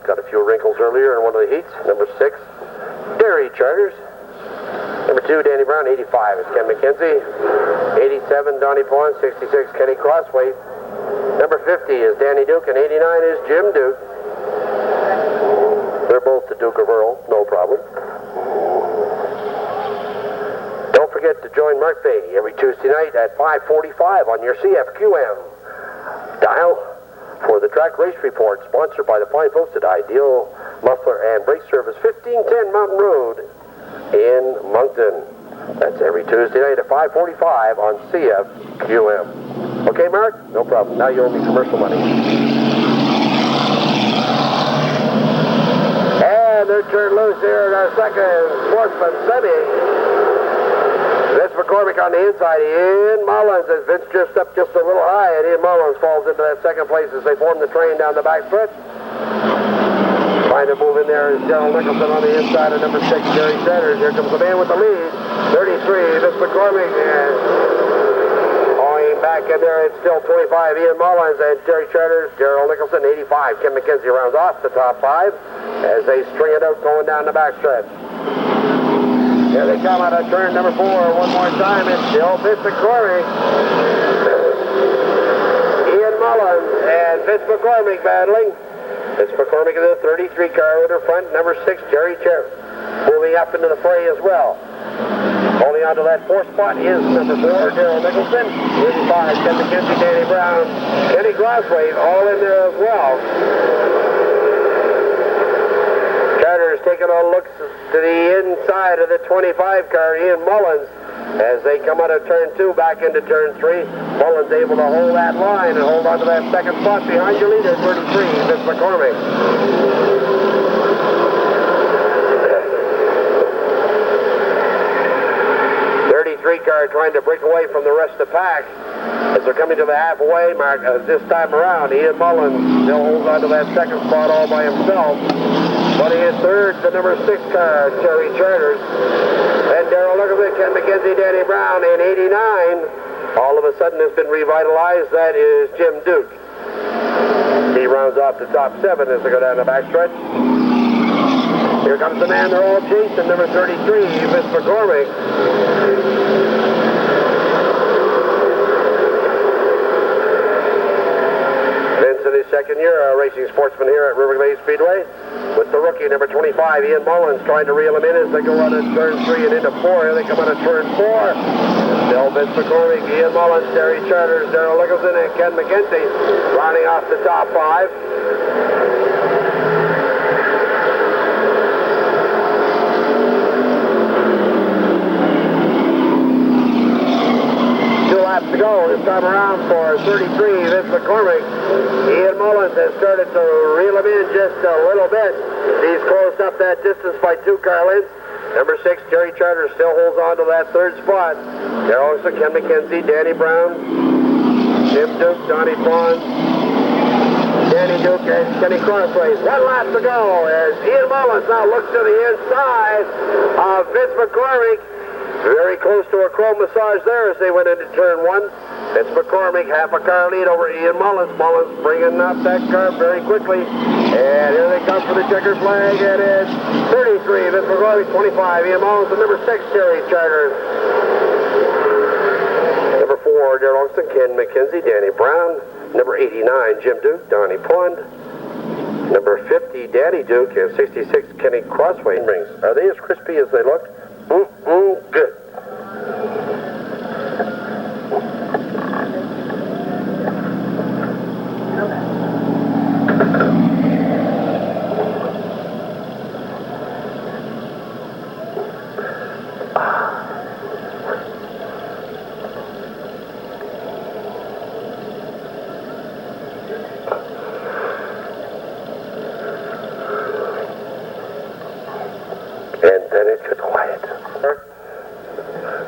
Got a few wrinkles earlier in one of the heats. Number 6, Terry Charters. Number 2, Danny Brown. 85 is Ken McKenzie. 87, Donnie Pond. 66, Kenny Crossway. Number 50 is Danny Duke, and 89 is Jim Duke. They're both the Duke of Earl, no problem. Don't forget to join Mark Fahey every Tuesday night at 5:45 on your CFQM dial for the Track Race Report, sponsored by the fine folks at Ideal Muffler and Brake Service, 1510 Mountain Road in Moncton. That's every Tuesday night at 5:45 on CFQM. Okay, Mark? No problem. Now you owe me commercial money. And they're turned loose here in our second Sportsman Semi. Vince McCormick on the inside. Ian Mullins, as Vince drifts up just a little high, and Ian Mullins falls into that second place as they form the train down the back stretch. Trying to move in there is Gerald Nicholson on the inside of number 6, Jerry Sanders. Here comes the man with the lead. 33, Vince McCormick, and back in there, it's still 25, Ian Mullins, and Terry Charters, Daryl Nicholson. 85, Ken McKenzie rounds off the top 5 as they string it out going down the backstretch. Here they come out of turn number 4 one more time. It's still Vince McCormick, Ian Mullins, and Vince McCormick battling. Vince McCormick in the 33 car with her front. Number 6, Jerry Charters, moving up into the fray as well. Holding on to that 4th spot is number 4, Daryl Nicholson. 85, Ken McKenzie, Danny Brown, Kenny Crossway, all in there as well. Charters taking a look to the inside of the 25 car, Ian Mullins, as they come out of turn 2 back into turn 3. Mullins able to hold that line and hold on to that second spot behind your leader, 33, Vince McCormick. 33 car trying to break away from the rest of the pack as they're coming to the halfway mark. This time around, Ian Mullins still holds on to that second spot all by himself. But he is third, the number 6 car, Terry Charters. And Daryl Nicholson, Ken McKenzie, Danny Brown, and 89, all of a sudden has been revitalized. That is Jim Duke. He rounds off the top 7 as they go down the backstretch. Here comes the man they're all chasing, number 33, Vince McCormick. Vince in his second year racing sportsman here at River Bay Speedway with the rookie, number 25, Ian Mullins, trying to reel him in as they go out of turn 3 and into 4. Here they come out of turn 4. Still Vince McCormick, Ian Mullins, Terry Charters, Daryl Nicholson, and Ken McKenzie rounding off the top 5. To go this time around for 33, Vince McCormick. Ian Mullins has started to reel him in just a little bit. He's closed up that distance by 2 car lengths. Number 6, Jerry Charter still holds on to that third spot. There also Ken McKenzie, Danny Brown, Jim Duke, Donnie Pond, Danny Duke, and Kenny Crossways. 1 lap to go as Ian Mullins now looks to the inside of Vince McCormick. Very close to a chrome massage there as they went into turn 1. Vince McCormick, half a car lead over Ian Mullins. Mullins bringing up that car very quickly. And here they come for the checkered flag. It is 33, Vince McCormick, 25, Ian Mullins, and number 6, Terry Charter. Number 4, Darrell Olson, Ken McKenzie, Danny Brown. Number 89, Jim Duke, Donnie Pond. Number 50, Danny Duke, and 66, Kenny Crossway rings. Are they as crispy as they look? Good. And then it gets quiet.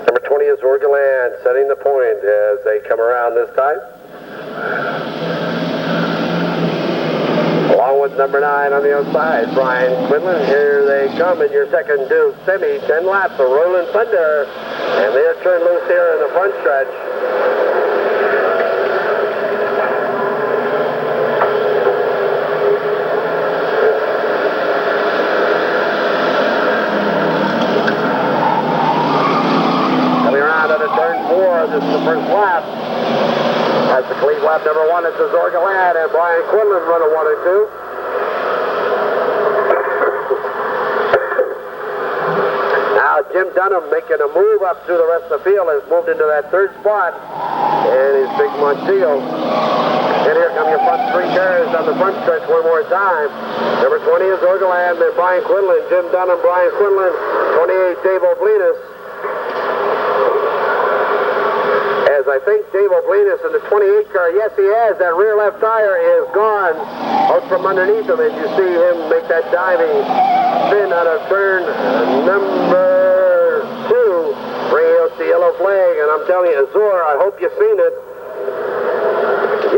Number 20 is Orgaland setting the point as they come around this time. Along with number 9 on the outside, Brian Quinlan. Here they come in your second Duke semi, 10 laps of Rolling Thunder. And they're turned loose here in the front stretch. This is the first lap. That's the clean lap number 1. It's the Zorgaland and Brian Quinlan running 1 and 2. Now Jim Dunham making a move up through the rest of the field has moved into that third spot. And his big Montego. And here come your front 3 cars on the front stretch one more time. Number 20 is Zorgaland, then Brian Quinlan, Jim Dunham, Brian Quinlan, 28 Dave Oblinus. As I think Dave Oblinus in the 28 car, yes he has, that rear left tire is gone out from underneath him as you see him make that diving spin out of turn number 2, bringing out the yellow flag. And I'm telling you, Azor, I hope you've seen it.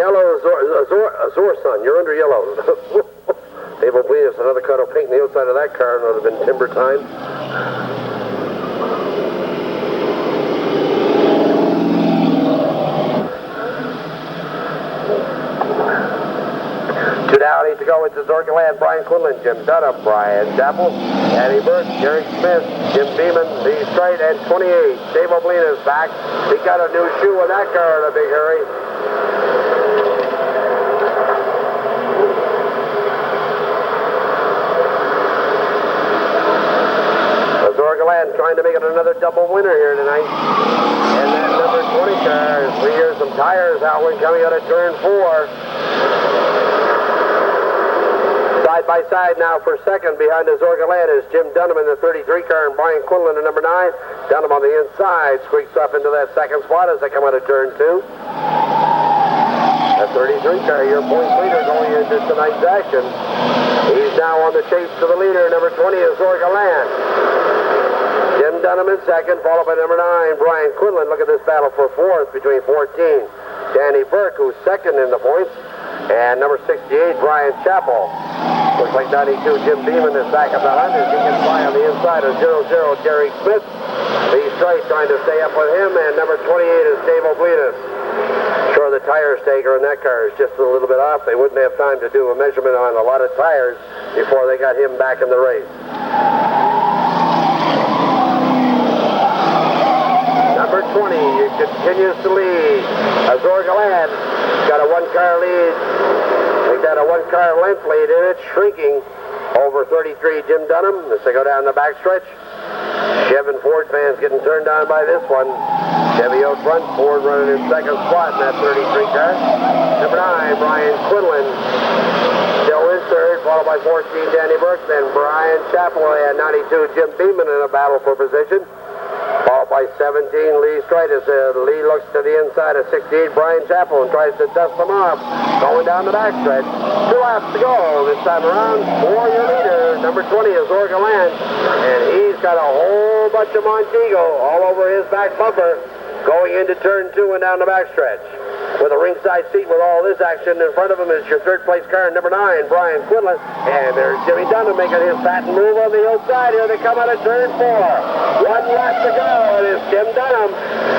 Yellow Azor son, you're under yellow. Dave Oblinus, another coat of paint on the outside of that car, and it would have been timber time. Down, to go into Zorgaland, Brian Quinlan, Jim Dunham, Brian Chappell, Eddie Burke, Jerry Smith, Jim Beeman, Lee Strite, and 28. Dave Oblinus back. He got a new shoe with that car in a big hurry. Zorgaland trying to make it another double winner here tonight. And that number 20 car, we hear some tires howling coming out of turn 4. Side by side now for second behind the Zorgaland is Jim Dunham in the 33 car and Brian Quinlan in number 9. Dunham on the inside squeaks up into that second spot as they come out of turn 2. The 33 car, your points leader going into tonight's action. He's now on the chase to the leader. Number 20 is Zorgaland. Jim Dunham in second, followed by number 9, Brian Quinlan. Look at this battle for fourth between 14. Danny Burke, who's second in the points. And number 68, Brian Chappell. Looks like 92, Jim Beeman is back at the hunt as he gets by on the inside of 00, Jerry Smith. Lee Strite trying to stay up with him, and number 28 is Dave Oblinus. Sure, the tire staker in that car is just a little bit off. They wouldn't have time to do a measurement on a lot of tires before they got him back in the race. Number 20 continues to lead. Zorgaland got a 1-car lead. They've got a 1-car length lead, and it's shrinking over 33 Jim Dunham as they go down the backstretch. Chevy and Ford fans getting turned on by this one. Chevy out front, Ford running in second spot in that 33 car. Number 9, Brian Quinlan, still in third, followed by 14, Danny Burke, then Brian Chappell and 92, Jim Beeman in a battle for position. Followed by 17, Lee Strite as Lee looks to the inside of 68, Brian Chappell, and tries to dust them off. Going down the backstretch. 2 laps to go this time around for your leader. Number 20 is Zorgaland, and he's got a whole bunch of Montego all over his back bumper going into turn 2 and down the backstretch. With a ringside seat with all this action in front of him is your third place car, number 9, Brian Quinlan. And there's Jimmy Dunham making his patent move on the outside here. They come out of turn 4. One lap to go, and it's Jim Dunham.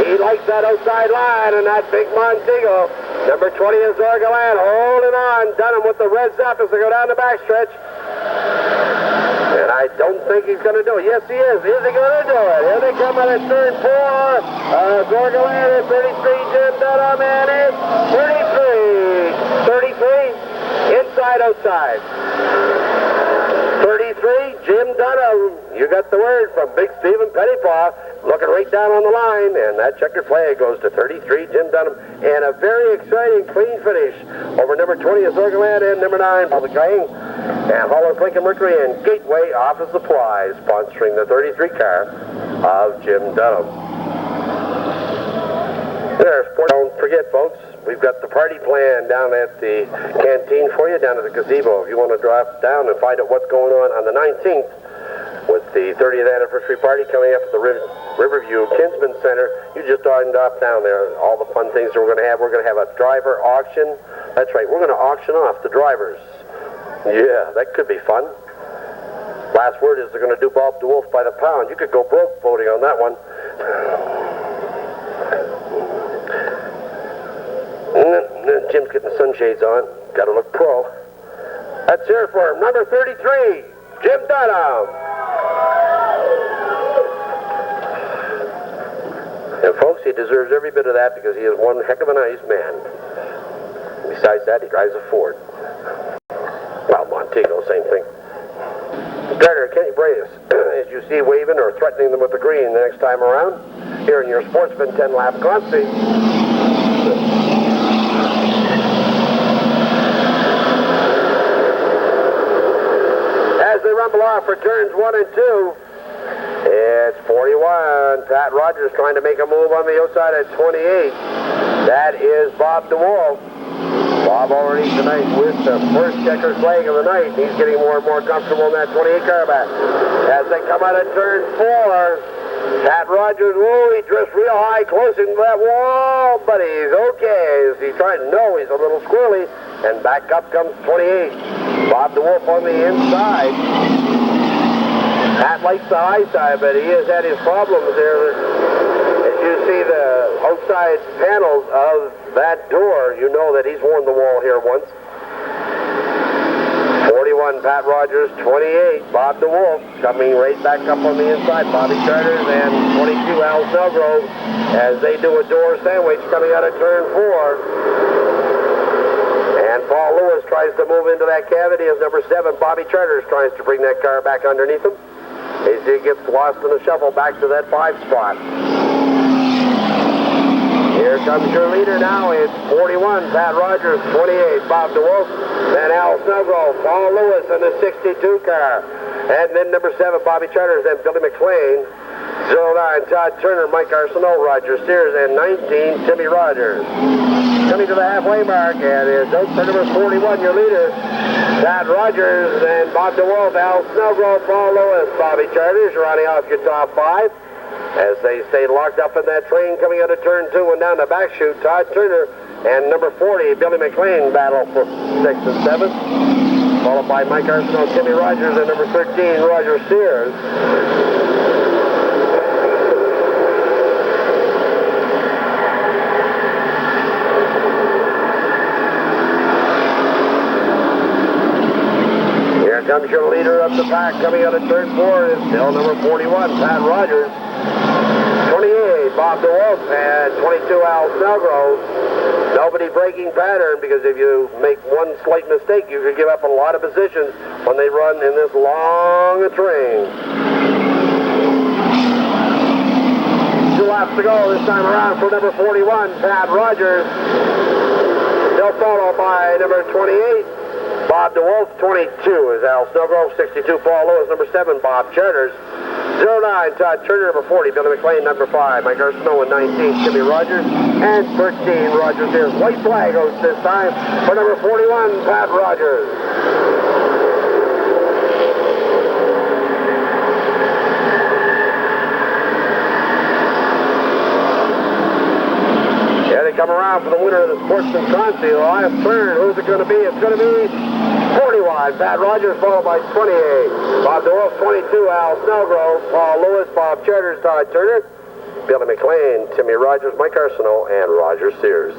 He likes that outside line and that big Montego. Number 20 is Orgalan holding on. Dunham with the reds up as they go down the backstretch. And I don't think he's going to do it. Yes, he is. Is he going to do it? Here they come out of turn 4. Orgalan is 33, Jim Dunham, and it's 33. 33, inside, outside. 33, Jim Dunham. You got the word from Big Stephen Pettipaw. Looking right down on the line, and that checkered flag goes to 33, Jim Dunham. And a very exciting clean finish over number 20 is Orgaland and number 9, Public Gang. And Hollis Lincoln Mercury and Gateway Office Supply sponsoring the 33 car of Jim Dunham. There's sport. Don't forget, folks, we've got the party plan down at the canteen for you, down at the gazebo. If you want to drop down and find out what's going on the 19th, with the 30th anniversary party coming up at the Riverview Kinsman Center, you just end up down there. All the fun things that we're going to have. We're going to have a driver auction. That's right, we're going to auction off the drivers. Yeah, that could be fun. Last word is they're going to do Bob DeWolf by the pound. You could go broke voting on that one. Jim's getting the sunshades on. Got to look pro. Let's hear it for him. Number 33, Jim Dunham. And folks, he deserves every bit of that because he is one heck of a nice man. Besides that, he drives a Ford. Well, Montego, same thing. Starter Kenny Bratis, as you see waving or threatening them with the green the next time around, here in your Sportsman 10-lap Consti. As they rumble off for turns 1 and 2, it's 41. Pat Rogers trying to make a move on the outside at 28. That is Bob DeWolf. Bob already tonight with the first checkered flag of the night. He's getting more and more comfortable in that 28 car back. As they come out of turn 4, Pat Rogers, whoa, he drifts real high, close into that wall, but he's okay. As he's trying to know, he's a little squirrely. And back up comes 28. Bob DeWolf on the inside. Pat likes the high side, but he has had his problems there. As you see the outside panels of that door, you know that he's worn the wall here once. 41, Pat Rogers. 28, Bob DeWolf, coming right back up on the inside. Bobby Charters and 22, Al Snellgrove, as they do a door sandwich coming out of turn 4. And Paul Lewis tries to move into that cavity as number 7, Bobby Charters, tries to bring that car back underneath him. As he gets lost in the shuffle back to that 5 spot. Here comes your leader now. It's 41, Pat Rogers, 28, Bob DeWolf, then Al Snellgrove, Paul Lewis in the 62 car. And then number 7, Bobby Charters, then Billy McLean, 09, Todd Turner, Mike Arsenault, Roger Sears, and 19, Timmy Rogers. Coming to the halfway mark, and it's out for number 41, your leader, Pat Rogers, and Bob DeWolf, Al Snellgrove, Paul Lewis, Bobby Charters, rounding off your top 5. As they stay locked up in that train coming out of turn 2 and down the back chute, Todd Turner and number 40, Billy McLean, battle for 6th and 7th. Followed by Mike Arsenault, Timmy Rogers, and number 13, Roger Sears. Comes your leader up the pack coming out of turn 4 is still number 41, Pat Rogers. 28, Bob DeWolf, and 22, Al Snellgrove. Nobody breaking pattern, because if you make one slight mistake, you could give up a lot of positions when they run in this long train. 2 laps to go this time around for number 41, Pat Rogers. Still followed by number 28. Bob DeWolf, 22 is Al Snellgrove, 62 Paul Lewis, number 7 Bob Charters, 09 Todd Turner, number 40 Billy McLean, number 5 Mike Arsenault, and 19 Timmy Rogers, and 13 Rogers. Here's white flag out this time for number 41 Pat Rogers. come around for the winner of the Sportsman Conti. The last turn, who's it going to be? It's going to be 41. Pat Rogers followed by 28. Bob DeWolf, 22. Al Snellgrove, Paul Lewis, Bob Charters, Todd Turner, Billy McLean, Timmy Rogers, Mike Arsenault, and Roger Sears.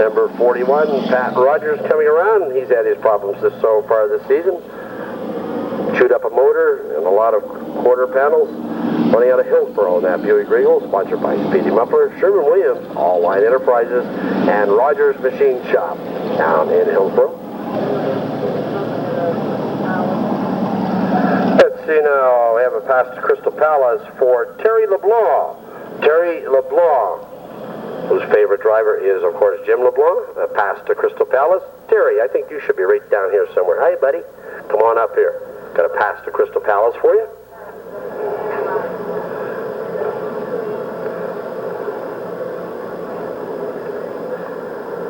Number 41, Pat Rogers coming around. He's had his problems so far this season. Chewed up a motor and a lot of quarter panels. Running out of Hillsboro in that Buick Regal, sponsored by Speedy Muffler, Sherwin-Williams, All Line Enterprises, and Rogers Machine Shop down in Hillsboro. Let's see now, we have a pass to Crystal Palace for Terry LeBlanc. Terry LeBlanc, whose favorite driver is, of course, Jim LeBlanc. A pass to Crystal Palace. Terry, I think you should be right down here somewhere. Hi, buddy. Come on up here. Got a pass to Crystal Palace for you.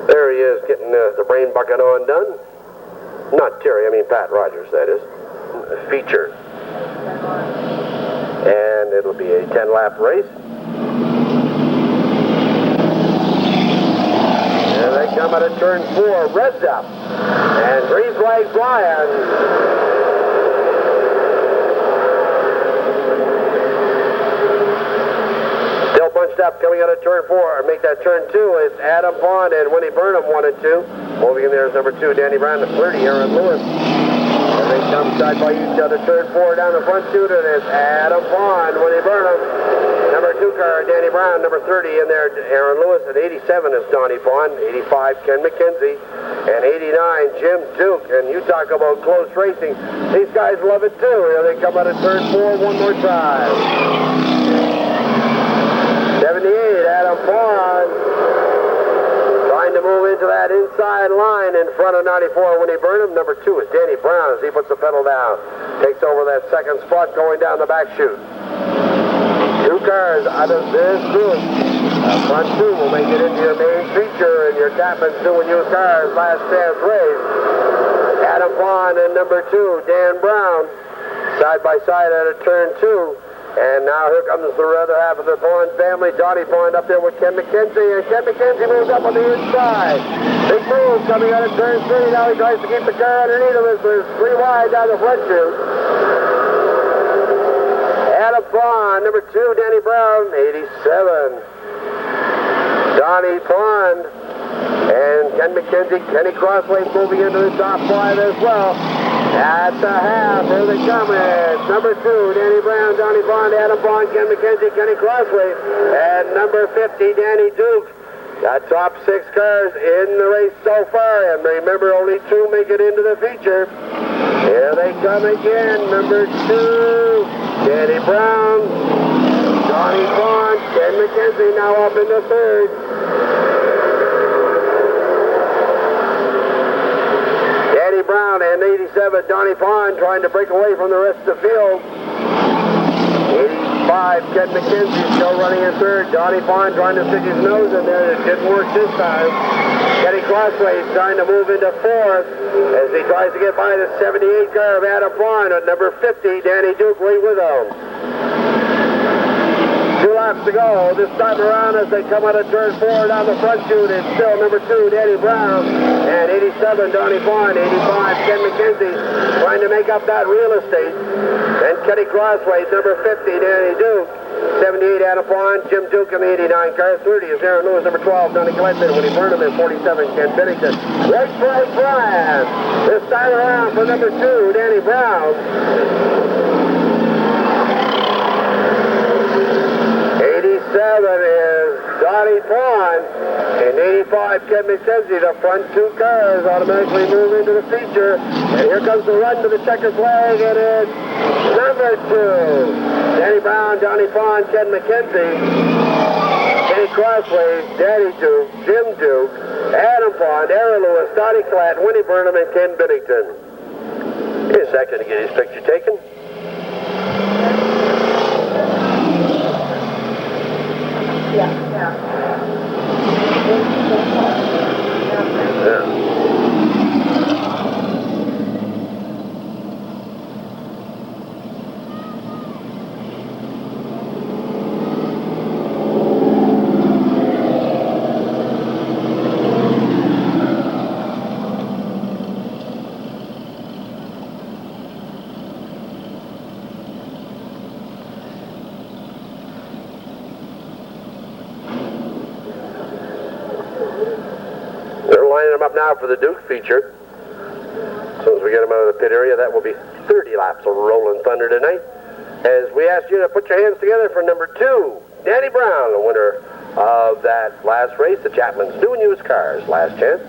There he is, getting the brain bucket on done. Not Terry, I mean Pat Rogers, that is. Feature. And it'll be a 10-lap race. And they come out of turn 4, revs up. And green flag flying. Still bunched up, coming out of turn 4. Make that turn 2 is Adam Pond and Winnie Burnham, 1 and 2. Moving in there is number 2, Danny Brown, the 30, Aaron Lewis. And they come side by each other, turn 4 down the front chute, and it's Adam Pond, Winnie Burnham. Number 2 car, Danny Brown, number 30 in there, Aaron Lewis. At 87 is Donnie Pond, 85, Ken McKenzie, and 89, Jim Duke. And you talk about close racing. These guys love it too. Here they come out of turn 4 one more time. 78, Adam Pond, trying to move into that inside line in front of 94, Winnie Burnham. Number 2 is Danny Brown as he puts the pedal down. Takes over that second spot going down the back chute. 2 cars out of this group. Front 2 will make it into your main feature and your Tapman's doing used cars last chance race. Adam Pond and number 2, Dan Brown, side by side out of turn 2. And now here comes the other half of the Pond family. Donnie Pond up there with Ken McKenzie, and Ken McKenzie moves up on the inside. Big move coming out of turn 3. Now he tries to keep the car underneath him as there's 3 wide down the front chute. Adam Pond, number 2, Danny Brown, 87. Donnie Pond and Ken McKenzie, Kenny Crossway moving into the top 5 as well. At the half, here they come. It's number 2, Danny Brown, Donnie Pond, Adam Pond, Ken McKenzie, Kenny Crossway, and number 50, Danny Duke. Got top 6 cars in the race so far, and remember, only 2 make it into the feature. Here they come again, number 2, Danny Brown, Donnie Pond, Ken McKenzie now up in the 3rd. Danny Brown and 87, Donnie Pond trying to break away from the rest of the field. 85, Ken McKenzie still running in 3rd. Donnie Pond trying to stick his nose in there. It didn't work this time. Kenny Crossway trying to move into 4th as he tries to get by the 78 car of Adam Pond at number 50, Danny Duke right with him. 2 laps to go this time around as they come out of turn 4 down the front chute. It's still number 2, Danny Brown, and 87, Donnie Pond, 85, Ken McKenzie, trying to make up that real estate. And Kenny Crossway, number 50, Danny Duke, 78, Adam Pond, Jim Duke in the 89 car, 30 is Aaron Lewis, number 12, Donnie Glenton, Winnie Burnham, and 47, Ken Bennington. Right flag Brian, this time around for number 2, Danny Brown. 87 is Donnie Pond, and 85 Ken McKenzie. The front 2 cars automatically move into the feature, and here comes the run to the checker flag, and it's number 2, Danny Brown, Donnie Pond, Ken McKenzie, Kenny Crossway, Danny Duke, Jim Duke, Adam Pond, Aaron Lewis, Donnie Klatt, Winnie Burnham, and Ken Bennington. Give me a second to get his picture taken. Yeah. up now for the Duke feature. As soon as we get him out of the pit area, that will be 30 laps of Rolling Thunder tonight. As we ask you to put your hands together for number 2, Danny Brown, the winner of that last race, the Chapman's New and Used Cars Last Chance.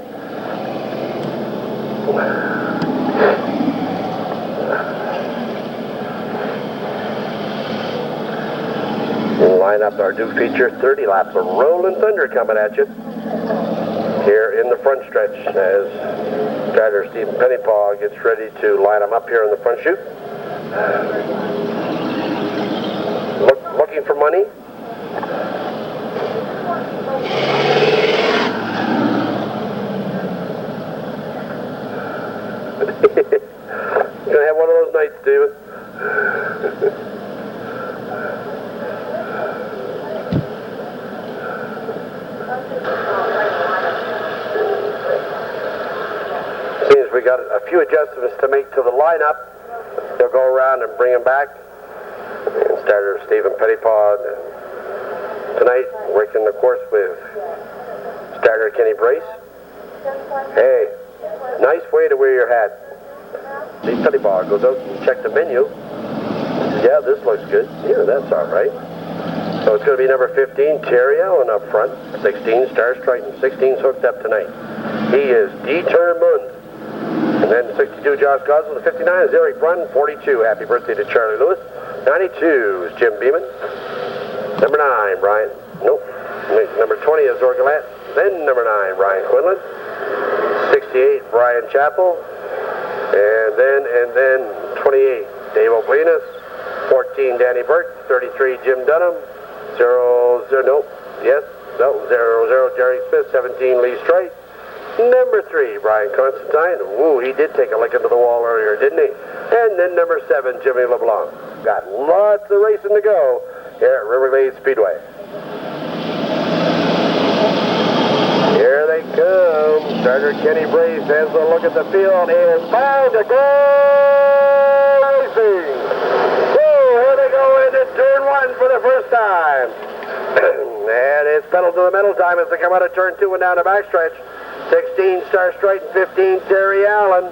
We'll line up our Duke feature, 30 laps of Rolling Thunder coming at you here in the front stretch as driver Stephen Pennypaw gets ready to line them up here in the front chute. Looking for money. Gonna have one of those nights, David. Seems we got a few adjustments to make to the lineup. They'll go around and bring them back. And starter Stephen Pettypaw tonight working the course with starter Kenny Brace. Hey, nice way to wear your hat. See, Pettypaw goes out and check the menu. Yeah, this looks good. Yeah, that's all right. So it's going to be number 15, Terry Allen up front. 16, Star Strighton. 16's hooked up tonight. He is determined. And then 62, Josh Gosling. The 59 is Eric Brunn. 42, happy birthday to Charlie Lewis. 92 is Jim Beeman. Number 9, Brian. Nope. Number 20 is Orgalat. Then number 9, Brian Quinlan. 68, Brian Chappell. And then 28, Dave Oblinas. 14, Danny Burt. 33, Jim Dunham. 0, Jerry Smith. 17, Lee Strite. Number 3, Brian Constantine. Ooh, he did take a lick into the wall earlier, didn't he? And then number 7, Jimmy LeBlanc. Got lots of racing to go here at Riverglade Speedway. Here they come. Starter Kenny Brace has a look at the field. Is bound to go racing. Here they go into turn 1 for the first time. And it's pedal to the metal time as they come out of turn 2 and down the backstretch. 16, Star Stright, and 15, Terry Allen.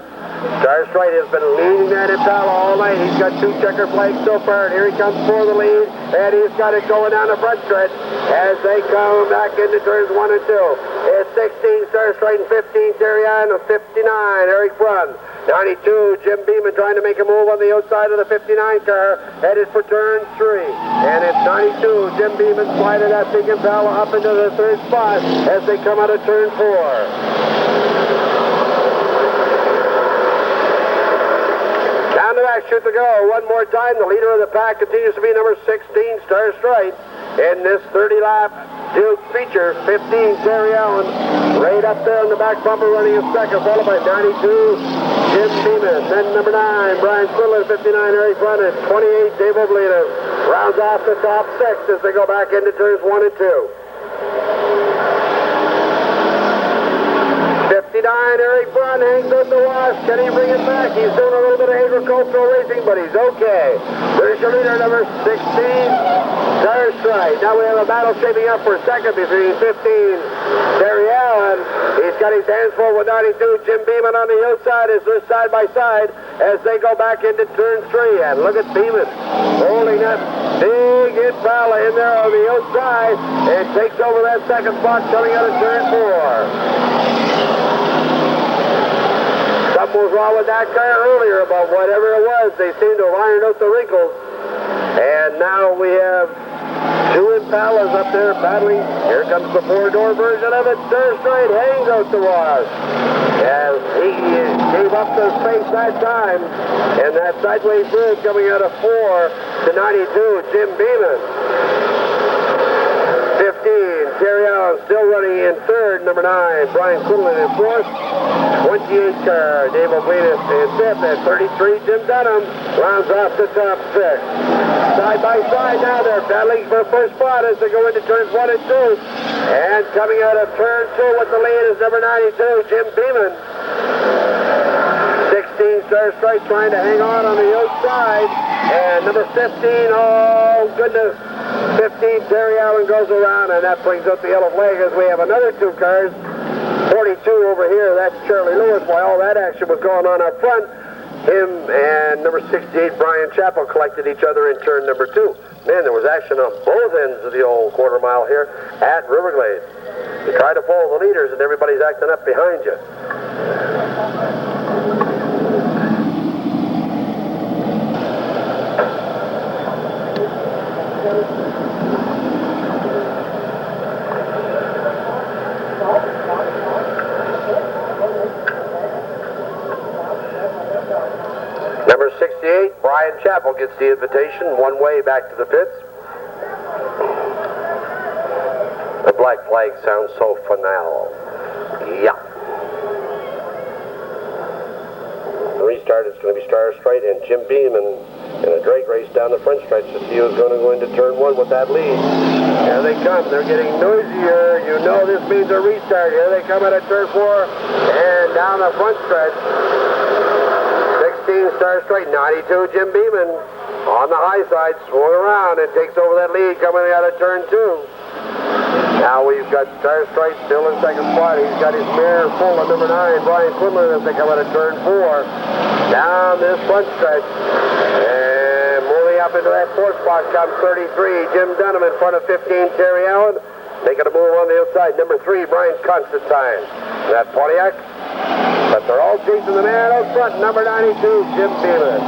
Star Stright has been leading that Impala all night. He's got 2 checker flags so far, and here he comes for the lead, and he's got it going down the front stretch as they come back into turns 1 and 2. It's 16, Star Stright, and 15, Terry Allen, and 59, Eric Brunn. 92, Jim Beeman trying to make a move on the outside of the 59 car, headed for turn 3. And it's 92, Jim Beeman sliding that big Impala up into the 3rd spot as they come out of turn 4. Down the back chute to go. One more time. The leader of the pack continues to be number 16, Star Stright. In this 30-lap Duke feature, 15, Terry Allen, right up there in the back bumper running a second, followed by 92, Jim Beeman. Then number 9, Brian Quinlan, 59, Eric Brunn, 28, Dave Oblina. Rounds off the top 6 as they go back into turns 1 and 2. 59, Eric Brunn hangs out the wash. Can he bring it back? He's doing a little bit of agricultural racing, but he's okay. There's your leader, number 16, Star Stright. Now we have a battle shaping up for second between 15, Terry Allen. He's got his hands full with 92, Jim Beeman on the outside as they're side by side as they go back into turn 3. And look at Beeman holding that big Impala in there on the outside and takes over that second spot coming out of turn 4. Something was wrong with that car earlier, but whatever it was, they seem to have ironed out the wrinkles. And now we have 2 Impalas up there battling. Here comes the 4-door version of it. Star Stright hangs out the wash. As he gave up the space that time. And that sideways move coming out of 4 to 92, Jim Beeman. 15, Terry Allen still running in 3rd. Number 9, Brian Quinlan in 4th. 28 car, Dave Oblinas in 5th. At 33, Jim Dunham rounds off the top 6. Side by side now, they're battling for first spot as they go into turns 1 and 2. And coming out of turn 2 with the lead is number 92, Jim Beeman. 16, Star Stright trying to hang on the outside. And number 15, oh goodness, 15, Terry Allen goes around, and that brings up the yellow flag as we have another 2 cars 42 over here, that's Charlie Lewis. While all that action was going on up front, him and number 68, Brian Chappell, collected each other in turn number 2. Man, there was action on both ends of the old quarter mile here at Riverglade. You try to follow the leaders and everybody's acting up behind you. Number 68, Brian Chappell, gets the invitation one way back to the pits. The black flag sounds so phenomenal. Yeah. The restart is going to be Star Straight and Jim Beeman in a drag race down the front stretch to see who's going to go into turn 1 with that lead. Here they come. They're getting noisier. You know this means a restart. Here they come out of turn 4 and down the front stretch. 16 Star Straight, 92 Jim Beeman on the high side, swung around and takes over that lead coming out of turn 2. Now we've got Star Straight still in second spot. He's got his mirror full of number 9, Brian Quinlan, as they come out of turn 4. Down this front stretch. And moving up into that 4th spot comes 33, Jim Dunham in front of 15, Terry Allen. Making a move on the outside, number 3, Brian Constantine. That Pontiac. But they're all chasing the man out front, number 92, Jim Beeman.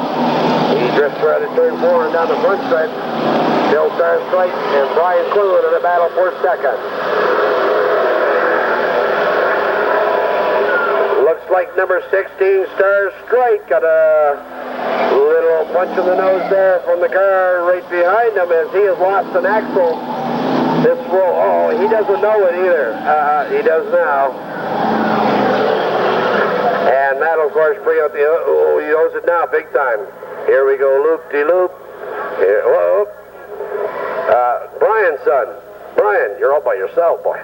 He drifts around at turn 4 and down the front stretch. Still Star Straight and Brian Quinlan in a battle for second. Looks like number 16, Star Straight, got a little punch in the nose there from the car right behind him as he has lost an axle. This will, oh, he doesn't know it either. He does now. And that'll, of course, bring out the, oh, he knows it now, big time. Here we go, loop-de-loop. Here, whoa. Brian's son. Brian, you're all by yourself, boy.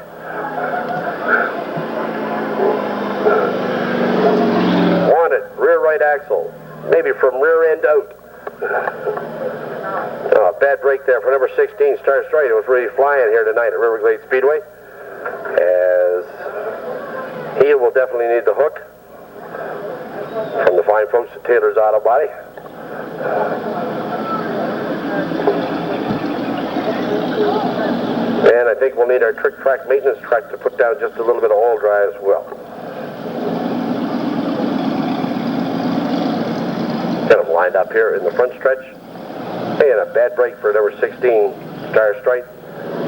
Wanted, rear right axle. Maybe from rear end out. Oh, bad break there for number 16, Star Straight. It was really flying here tonight at Riverglade Speedway. As he will definitely need the hook from the fine folks at Taylor's Auto Body. And I think we'll need our trick track maintenance truck to put down just a little bit of oil dry as well. Kind of lined up here in the front stretch. And a bad break for number 16, Star Straight.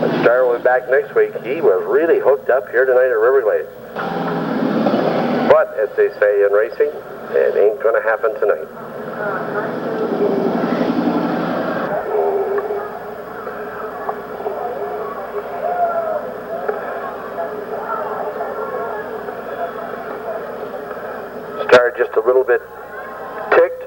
But Star will be back next week. He was really hooked up here tonight at Riverglade. But, as they say in racing, it ain't going to happen tonight. Star just a little bit ticked.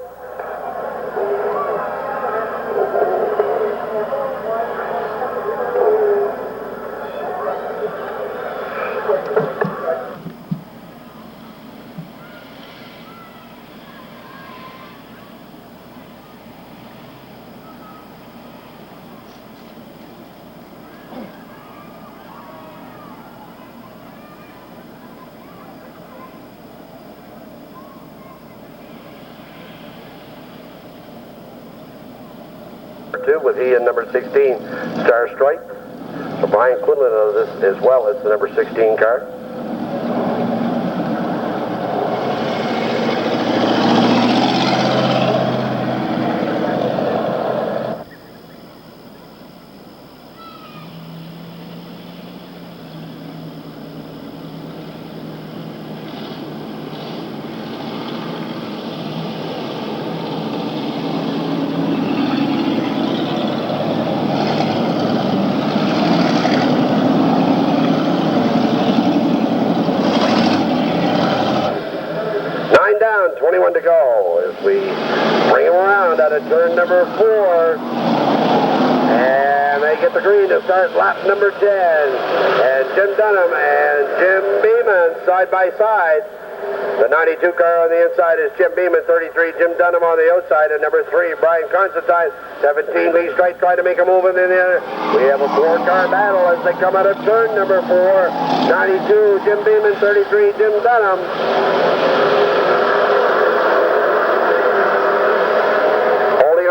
With he and number 16, Star Straight. So Brian Quinlan of this as well as the number 16 car. To go as we bring him around out of turn number 4, and they get the green to start lap number 10, and Jim Dunham and Jim Beeman side by side. The 92 car on the inside is Jim Beeman, 33, Jim Dunham on the outside, and number 3, Brian Constantine, 17, Lee Strike trying to make a move in there. We have a 4-car battle as they come out of turn number 4. 92, Jim Beeman, 33, Jim Dunham.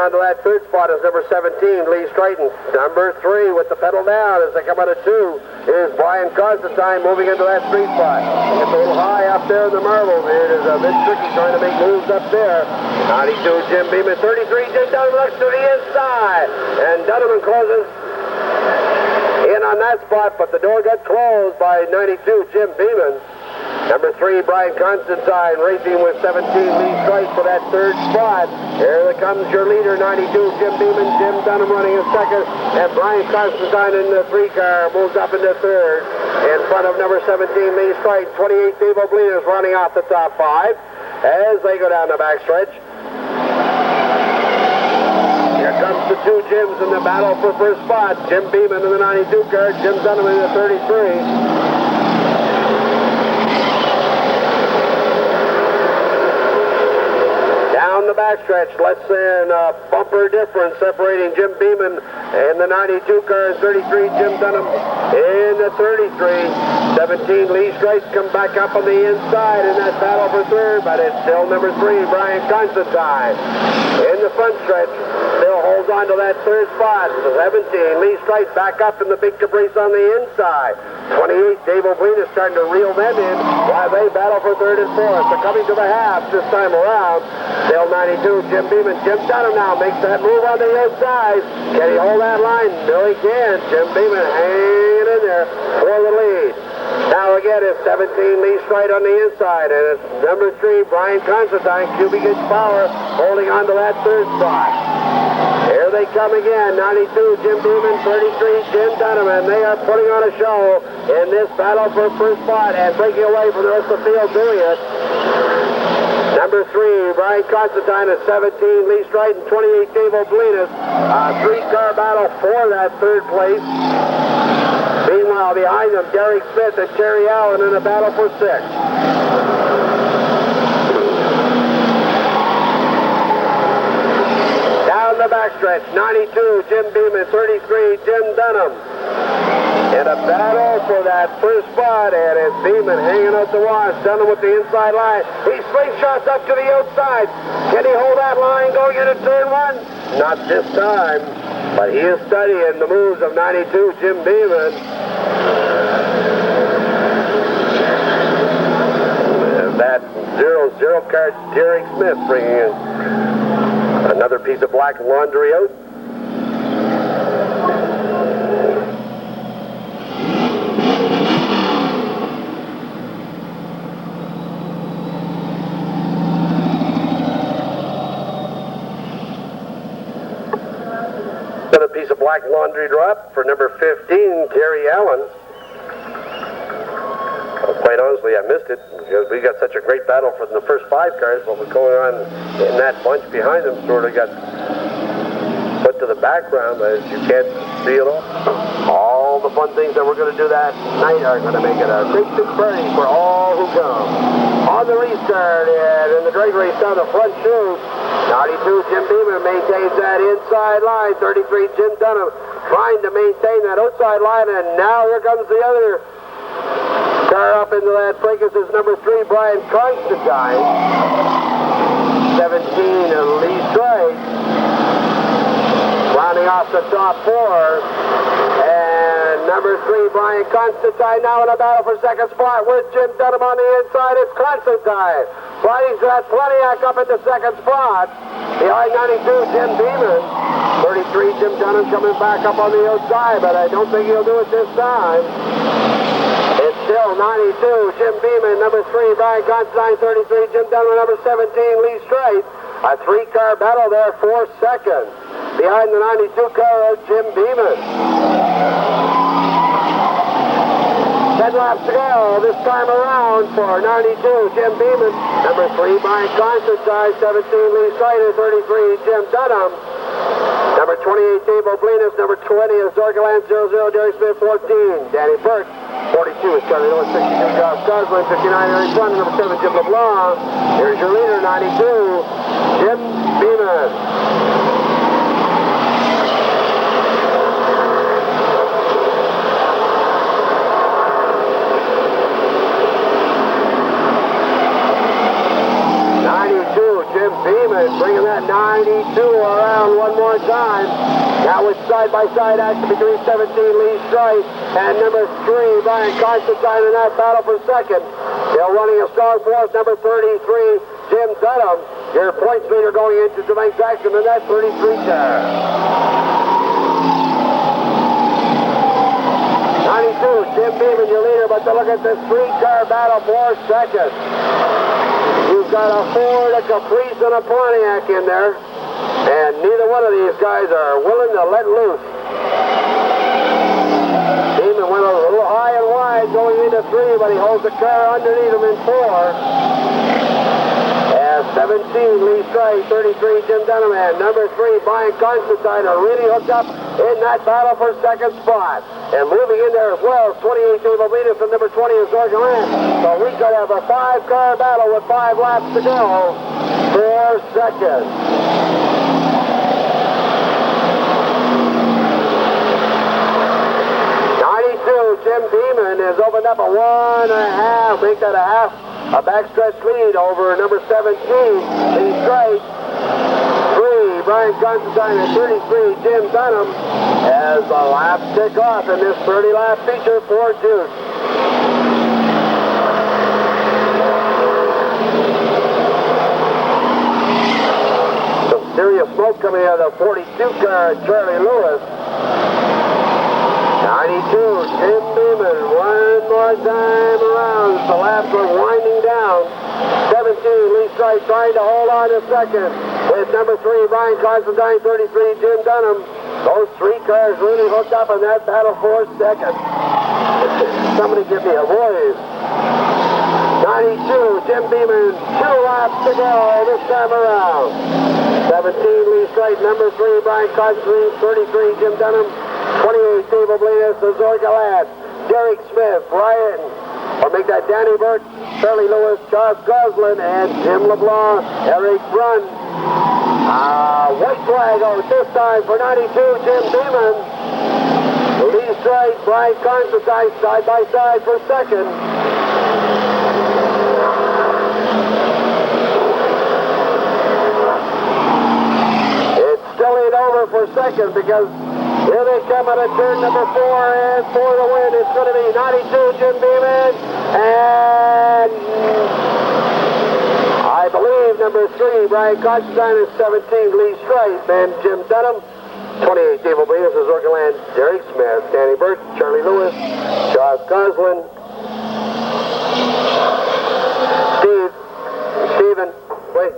On to that third spot is number 17, Lee Stratton. Number 3 with the pedal down as they come out of 2 is Brian Constantine moving into that 3 spot. It's a little high up there in the marbles. It is a bit tricky trying to make moves up there. 92, Jim Beeman. 33, Jim Dunham looks to the inside. And Dunham closes in on that spot, but the door got closed by 92, Jim Beeman. Number 3, Brian Constantine, racing with 17, Lee Strike for that third spot. Here comes your leader, 92, Jim Beeman. Jim Dunham running in second, and Brian Constantine in the 3-car moves up into third. In front of number 17, Lee Strike. 28, Dave Oblina is running off the top 5 as they go down the backstretch. Here comes the 2 Jims in the battle for first spot. Jim Beeman in the 92 car, Jim Dunham in the 33. The backstretch, less than a bumper difference separating Jim Beeman and the 92 car, 33 Jim Dunham in the 33. 17 Lee Strike come back up on the inside in that battle for third, but it's still number 3 Brian Constantine in the front stretch. Still holds on to that third spot. 17 Lee Strike back up in the big Caprice on the inside. 28 Dave Oblina starting to reel them in while they battle for third and fourth. They're coming to the half this time around. Still 92, Jim Beeman. Jim Dunham now makes that move on the outside. Can he hold that line? No, he can. Jim Beeman hanging in there for the lead. Now again, it's 17 Lee Strike on the inside, and it's number 3 Brian Constantine, cubic inch power, holding on to that third spot. Here they come again, 92 Jim Beeman, 33 Jim Dunham, and they are putting on a show in this battle for first spot and breaking away from the rest of the field doing it. Number 3, Brian Constantine at 17, Lee Strike, and 28 Dave Oblina. A 3-car battle for that third place. Meanwhile, behind them, Derek Smith and Terry Allen in a battle for 6. Down the backstretch, 92 Jim Beeman, 33 Jim Dunham. In a battle for that first spot, and it's Beeman hanging out the wash. Dunham with the inside line. He slingshots up to the outside. Can he hold that line going into turn 1? Not this time, but he is studying the moves of 92 Jim Beeman. And that 0-0 card, Derek Smith bringing in another piece of black laundry out. Another piece of black laundry drop for number 15, Terry Allen. Well, quite honestly, I missed it because we got such a great battle for the first 5 cars. What was going on in that bunch behind them sort of got put to the background as you can't see it all. All the fun things that we're going to do that night are going to make it a big, big party for all who come. On the restart and in the drag race down the front chute, 92 Jim Beeman maintains that inside line. 33 Jim Dunham trying to maintain that outside line, and now here comes the other car up into that break. This is number 3 Brian Constantine. 17 Lee Strike. Rounding off the top 4. And number 3 Brian Constantine now in a battle for second spot with Jim Dunham on the inside. It's Constantine. Sliding that Planiak up into second spot. Behind 92, Jim Beeman. 33, Jim Dunham coming back up on the outside, but I don't think he'll do it this time. It's still 92, Jim Beeman. Number 3, Brian Constantine. 33, Jim Dunham. Number 17, Lee Straight. A 3-car battle there for second. Behind the 92 car, Jim Beeman. 10 laps to go this time around for 92, Jim Beeman. Number 3, Brian Constantine. 17, Lee Slater. 33, Jim Dunham. Number 28, Dave Oblinas. Number 20 is Zorgaland 00, Derek Smith. 14, Danny Burke. 42 is Charlie Lewis, 62 Josh Goslin, 59 Eric Brun, number 7 Jim LeBlanc. Here's your leader, 92, Jim Beeman. Jim Beeman bringing that 92 around one more time. Now it's side-by-side action between 17 Lee Strike and number 3 Brian Constantine in that battle for second. Still running a strong force, number 33 Jim Dunham. Your points leader going into Jermaine Jackson in that 33 car. 92 Jim Beeman, your leader, but to look at this 3-car battle for second. You've got a Ford, a Caprice, and a Pontiac in there, and neither one of these guys are willing to let loose. Beeman went a little high and wide going into 3, but he holds the car underneath him in 4. As 17 Lee Strike, 33 Jim Dunham, and number 3 Brian Constantine are really hooked up in that battle for second spot. And moving in there as well, 28 Dave Obedus and number 20 is Georgia Land. So we could have a 5-car battle with 5 laps to go for second. Jim Beeman has opened up a 1.5, make that a half, a backstretch lead over number 17, Lee Strike. 3, Brian Constantine, and 33, Jim Dunham, as the laps tick off in this 30-lap feature for Juice. Some serious smoke coming out of the 42 car, Charlie Lewis. 92, Jim Beeman, one more time around. The laps are winding down. 17, Lee Strike trying to hold on to second. With number 3, Brian Constantine, 33, Jim Dunham. Those 3 cars really hooked up in that battle for second. Somebody give me a voice. 92, Jim Beeman, 2 laps to go this time around. 17, Lee Strike, number 3, Brian Constantine, 33, Jim Dunham. 28, Dave Obedus, the Zorga Lad, Derek Smith, Ryan, or make that Danny Burt, Charlie Lewis, Josh Goslin, and Jim LeBlanc, Eric Brun. White flag out this time for 92, Jim Beeman. Lee Strike, Brian Constantine, side by side for second. It's still ain't over for second because here they come at a turn number 4, and for the win, it's going to be 92 Jim Beeman, and I believe number 3, Brian Constantine, and 17, Lee Strike, and Jim Dunham, 28, Dave Obedus, Zorga Land, Derek Smith, Danny Burt, Charlie Lewis, Josh Goslin, Steven, wait,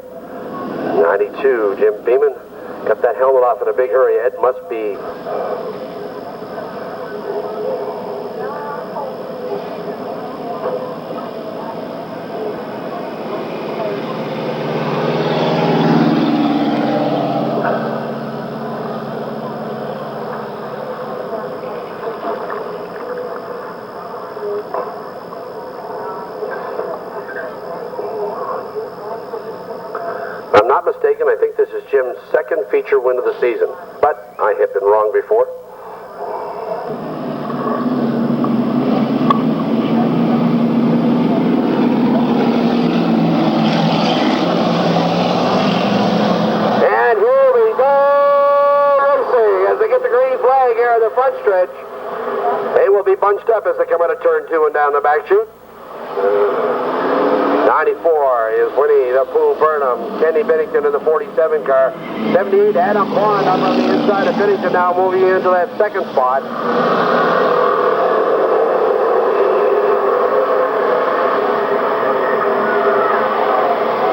92 Jim Beeman. Got that helmet off in a big hurry. It must be. If I'm not mistaken, I think this is Jim's second feature win of the season, but I have been wrong before. And here we go, racing, as they get the green flag here in the front stretch. They will be bunched up as they come out of turn 2 and down the back chute. 94 is Winnie the Pooh Burnham, Kenny Bennington in the 47 car. 78, Adam Bond up on the inside of Bennington now, moving into that second spot.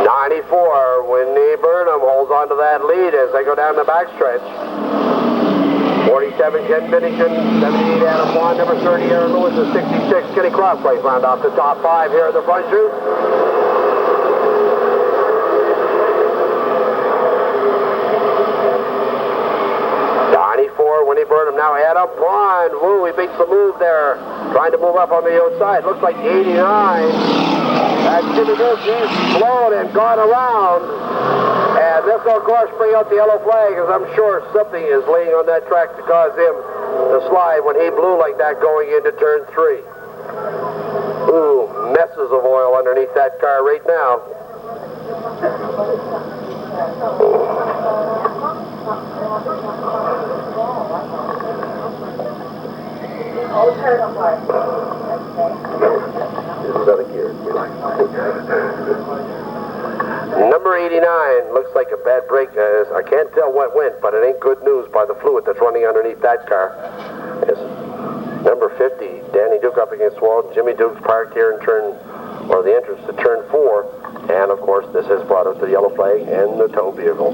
94, Winnie Burnham holds on to that lead as they go down the backstretch. 47, Ken Bennington, 78, Adam Bond, number 30, Aaron Lewis, and 66, Kenny Crossways round off the top 5 here at the front chute. 94, Winnie Burnham now ahead Adam Pond. Woo, he makes the move there. Trying to move up on the outside. Looks like 89. That's Jimmy Duke. He's blown and gone around. And this will, of course, bring out the yellow flag, as I'm sure something is laying on that track to cause him to slide when he blew like that going into turn 3. Ooh, messes of oil underneath that car right now. This is out of gear. Number 89 looks like a bad break. I can't tell what went, but it ain't good news by the fluid that's running underneath that car. It's number 50, Danny Duke up against Walt. Jimmy Duke's parked here in the entrance to turn 4. And of course, this has brought us the yellow flag and the tow vehicle.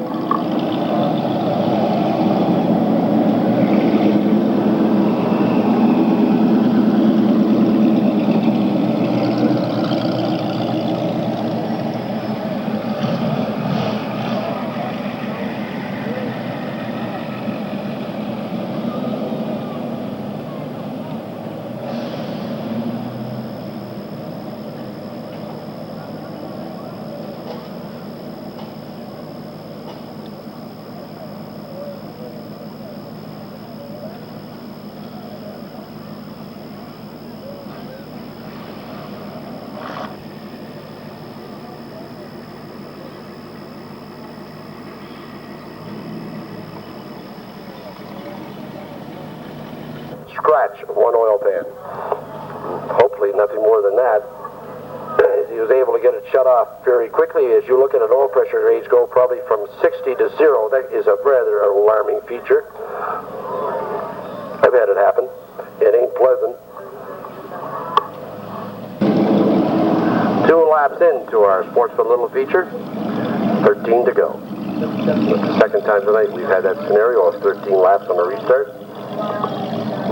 Scratch one oil pan. Hopefully nothing more than that. He was able to get it shut off very quickly. As you look at an oil pressure gauge go probably from 60 to 0, that is a rather alarming feature. I've had it happen. It ain't pleasant. 2 laps into our Sportsman Little feature. 13 to go. The second time tonight we've had that scenario of 13 laps on a restart.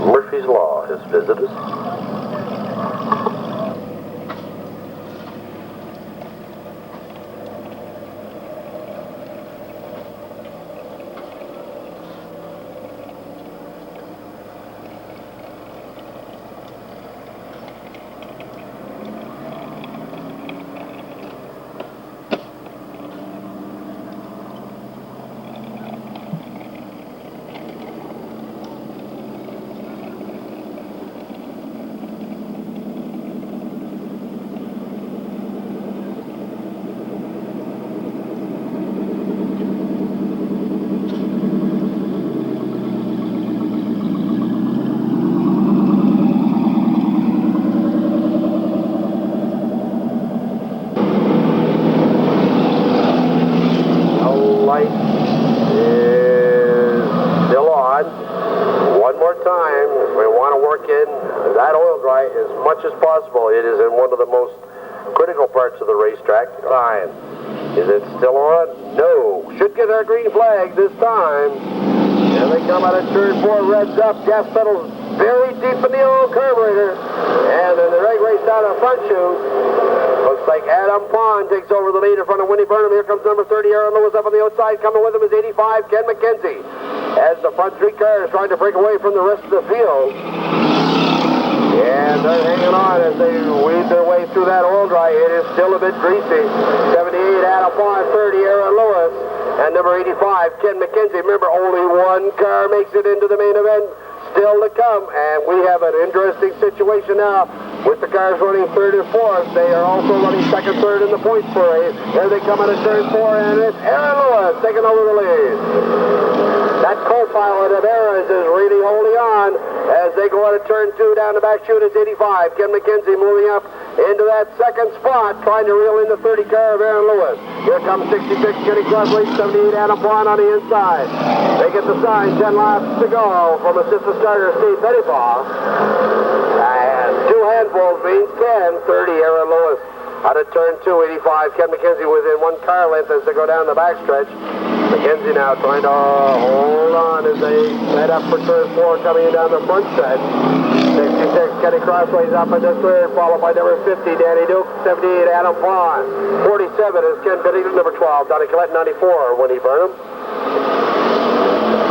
Murphy's Law has visited us. As possible. It is in one of the most critical parts of the racetrack. Fine. Is it still on? No. Should get our green flag this time. And they come out of turn 4, revs up, gas pedals very deep in the old carburetor. And then the reg race down the front chute. Looks like Adam Pond takes over the lead in front of Winnie Burnham. Here comes number 30, Aaron Lewis up on the outside. Coming with him is 85, Ken McKenzie. As the front 3 cars trying to break away from the rest of the field. And they're hanging on as they weave their way through that oil dry. It is still a bit greasy. 78, Adam Pond, 30, Aaron Lewis. And number 85, Ken McKenzie. Remember, only one car makes it into the main event. Still to come. And we have an interesting situation now with the cars running 3rd and 4th. They are also running 2nd, 3rd in the points parade. Here they come out of turn 4, and it's Aaron Lewis taking over the lead. That co-pilot of Aaron's is really holding on as they go out of turn 2 down the back chute. It's 85. Ken McKenzie moving up into that 2nd spot, trying to reel in the 30 car of Aaron Lewis. Here comes 66, Kenny Crossley, 78, Adam Pond on the inside. They get the sign, 10 laps to go from assistant starter Steve Pettipaw. And 2 handfuls means 10, 30, Aaron Lewis. Out of turn 2, 85, Ken McKenzie within 1 car length as they go down the backstretch. McKenzie now trying to hold on as they head up for turn 4 coming in down the front stretch. 66, Kenny Crossley's up in the 3rd, followed by number 50, Danny Duke, 78, Adam Pond. 47 is Ken Bennington, number 12, Donnie Collette, 94, Winnie Burnham.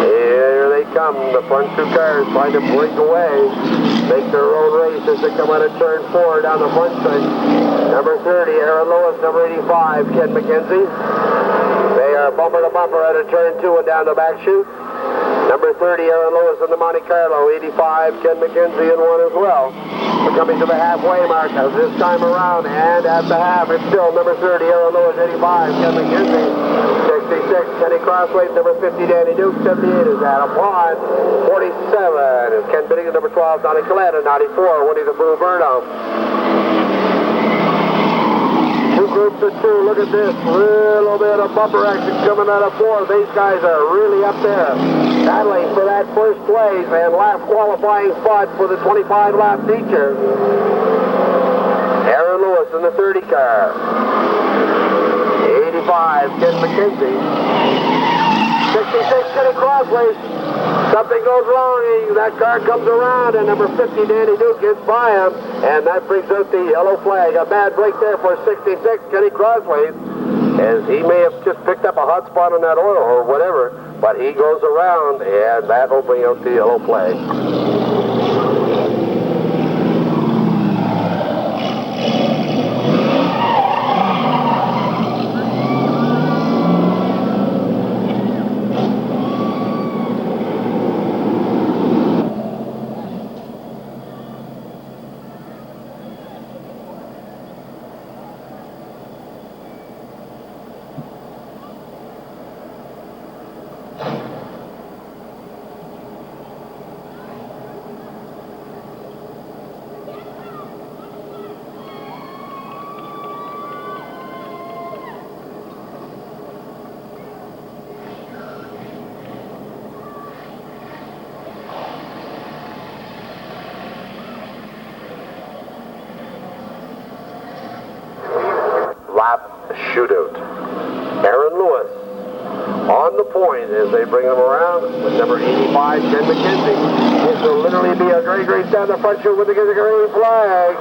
Here they come. The front two cars trying to break away, make their own race as they come out of turn 4 down the front stretch. Number 30, Aaron Lewis. Number 85, Ken McKenzie. They are bumper to bumper out of turn 2 and down the back chute. Number 30, Aaron Lewis in the Monte Carlo. 85, Ken McKenzie in one as well. We're coming to the halfway mark this time around, and at the half, it's still number 30, Aaron Lewis. 85, Ken McKenzie. 66, Kenny Crosswaite. Number 50, Danny Duke. 78 is Adam Pond. 47 is Ken Biddington. Number 12, Donnie Collette. 94, Winnie the Pooh Burnham. Two groups of two. Look at this. Little bit of bumper action coming out of 4. These guys are really up there, battling for that first place and lap qualifying spot for the 25-lap feature. Aaron Lewis in the 30 car. 85, Ken McKenzie. 66, Kenny Crosswaite. Something goes wrong. That car comes around, and number 50, Danny Duke, gets by him, and that brings out the yellow flag. A bad break there for 66, Kenny Crosswaite, as he may have just picked up a hot spot on that oil or whatever, but he goes around, and that will bring out the yellow flag. Lap shootout. Aaron Lewis on the point as they bring him around with number 85, Ken McKenzie. This will literally be a great race down the front chute with the green flag.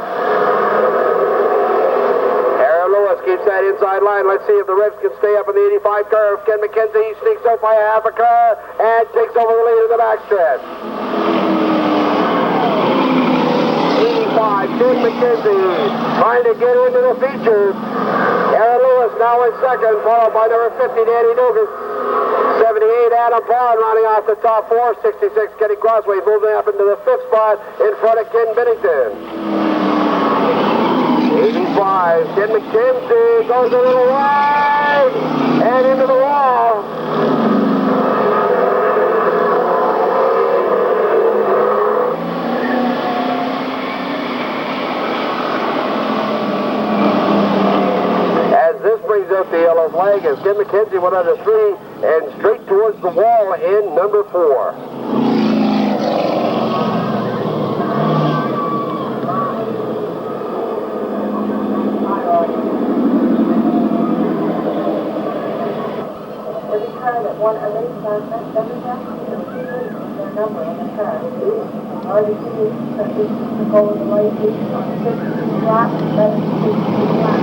Aaron Lewis keeps that inside line. Let's see if the Revs can stay up in the 85 car. If Ken McKenzie, he sneaks out by a half a car and takes over the lead in the backstretch. 85, Ken McKenzie trying to get into the features. Aaron Lewis now in second, followed by number 50, Danny Dugas. 78, Adam Pond running off the top 4. 66, Kenny Crosswaite moving up into the 5th spot in front of Ken Biddington. 85, Ken McKenzie goes a little wide and into the wall. Brings out the yellow flag as Ken McKenzie went under 3 and straight towards the wall in number 4. Every car that won a race last night, their number on the car. RGS took over the light on the 15th lap, that is the 15th lap.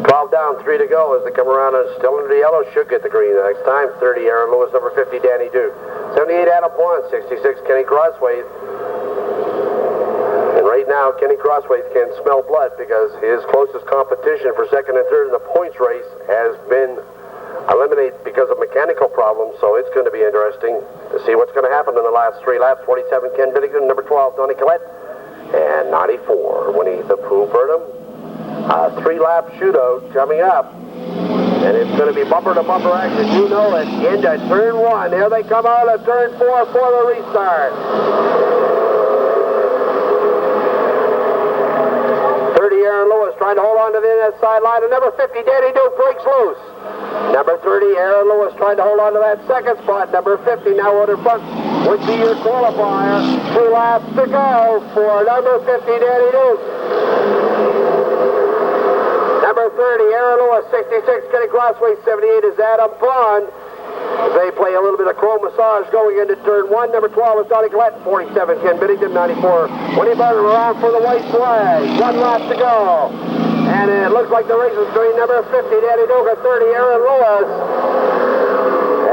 12 down, 3 to go as they come around and still under the yellow. Should get the green the next time. 30, Aaron Lewis. Number 50, Danny Duke. 78, Adam Pond. 66, Kenny Crosswaite. And right now, Kenny Crosswaite can smell blood because his closest competition for second and third in the points race has been eliminated because of mechanical problems, so it's going to be interesting to see what's going to happen in the last 3 laps. 47, Ken Biddington. Number 12, Donnie Collette. And 94, Winnie the Pooh Burnham. A 3-lap shootout coming up. And it's going to be bumper-to-bumper action. You know it. Into turn 1. Here they come out of turn 4 for the restart. 30, Aaron Lewis trying to hold on to the inside line. And number 50, Danny Duke breaks loose. Number 30, Aaron Lewis trying to hold on to that second spot. Number 50 now out in front would be your qualifier. 2 laps to go for number 50, Danny Duke. Number 30, Aaron Lewis. 66, Kenny Crosswaite. 78 is Adam Pond. They play a little bit of chrome massage going into turn 1. Number 12 is Donnie Collette. 47, Ken Biddington. 94, Winnie Burnham around for the white flag. 1 lap to go. And it looks like the race is between number 50, Danny Duke, and 30, Aaron Lewis.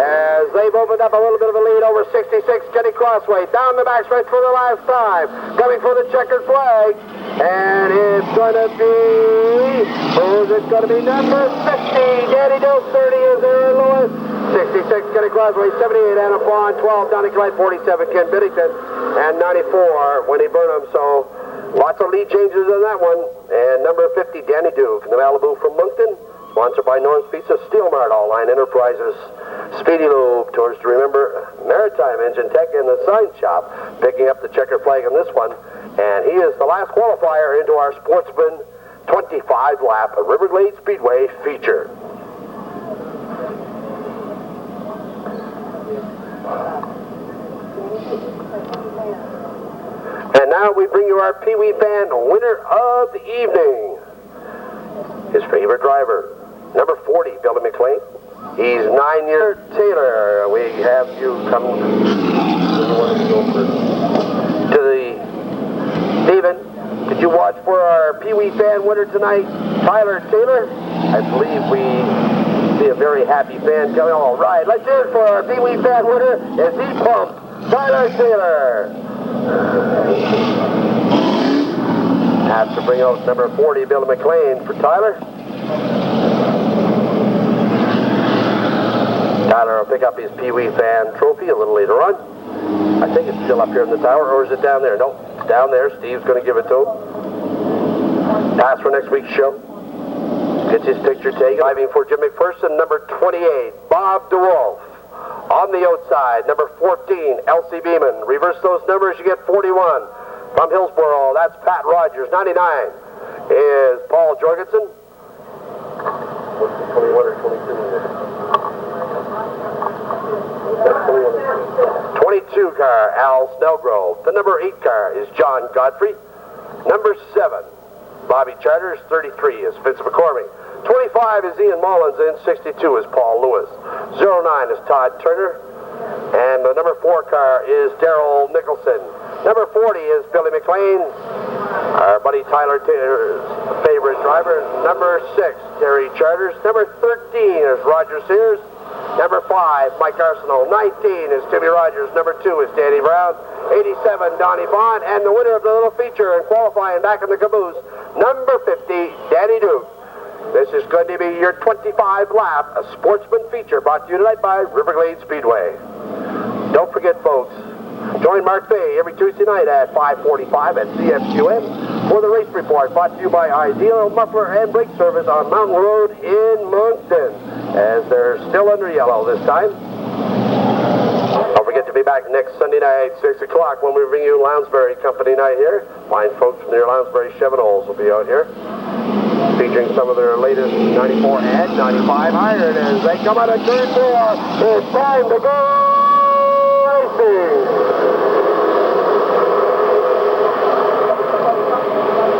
As they've opened up a little bit of a lead over 66, Kenny Crossway. Down the backstretch for the last time. Coming for the checkered flag. And it's going to be, who's it going to be? Number 50, Danny Duke, 30 is Aaron Lewis. 66, Kenny Crossway, 78, Anna Fawn, 12, Donnie Clyde, 47, Ken Biddington, and 94, Winnie Burnham. So lots of lead changes on that one. And number 50, Danny Duke, in the Malibu from Moncton, sponsored by Norris Pizza, Steel Mart, All Line Enterprises, Speedy Lube, Tours to Remember, Maritime Engine Tech, and the Sign Shop, picking up the checkered flag on this one. And he is the last qualifier into our Sportsman 25-lap Riverglade Speedway feature. And now we bring you our Pee Wee Fan winner of the evening. His favorite driver, number 40, Billy McLean. He's 9 years Taylor. We have you come to the Stephen. Could you watch for our Pee Wee Fan winner tonight, Tyler Taylor? I believe we see a very happy fan coming. All right, let's hear it for our Pee Wee Fan winner as he pumps Tyler Taylor. Have to bring out number 40, Billy McLean, for Tyler. Tyler will pick up his Pee Wee Fan trophy a little later on. I think it's still up here in the tower, or is it down there? No, it's down there. Steve's going to give it to him. Pass for next week's show. Gets his picture taken. Driving for Jim McPherson, number 28, Bob DeWolf. On the outside, number 14, Elsie Beeman. Reverse those numbers, you get 41. From Hillsboro, that's Pat Rogers. 99 is Paul Jorgensen. What's the 21 or 22? That's 22 car, Al Snellgrove. The number 8 car is John Godfrey. Number 7, Bobby Charters. 33 is Vince McCormick. 25 is Ian Mullins, and 62 is Paul Lewis. 09 is Todd Turner. And the number 4 car is Darrell Nicholson. Number 40 is Billy McLean, our buddy Tyler Taylor's favorite driver. Number 6, Terry Charters. Number 13 is Roger Sears. Number 5, Mike Arsenault. 19 is Timmy Rogers. Number 2 is Danny Brown. 87, Donnie Bond. And the winner of the little feature and qualifying back in the caboose, number 50, Danny Duke. This is going to be your 25-lap Sportsman feature, brought to you tonight by Riverglade Speedway. Don't forget, folks, join Mark Fay every Tuesday night at 5:45 at CFQM for the race report, brought to you by Ideal Muffler and Brake Service on Mountain Road in Moncton, as they're still under yellow this time. Don't forget to be back next Sunday night, 6 o'clock, when we bring you Lounsbury Company Night here. Fine folks from near Lounsbury Chevrolet will be out here, featuring some of their latest 94 and 95 iron as they come out of turn 4. It's time to go racing.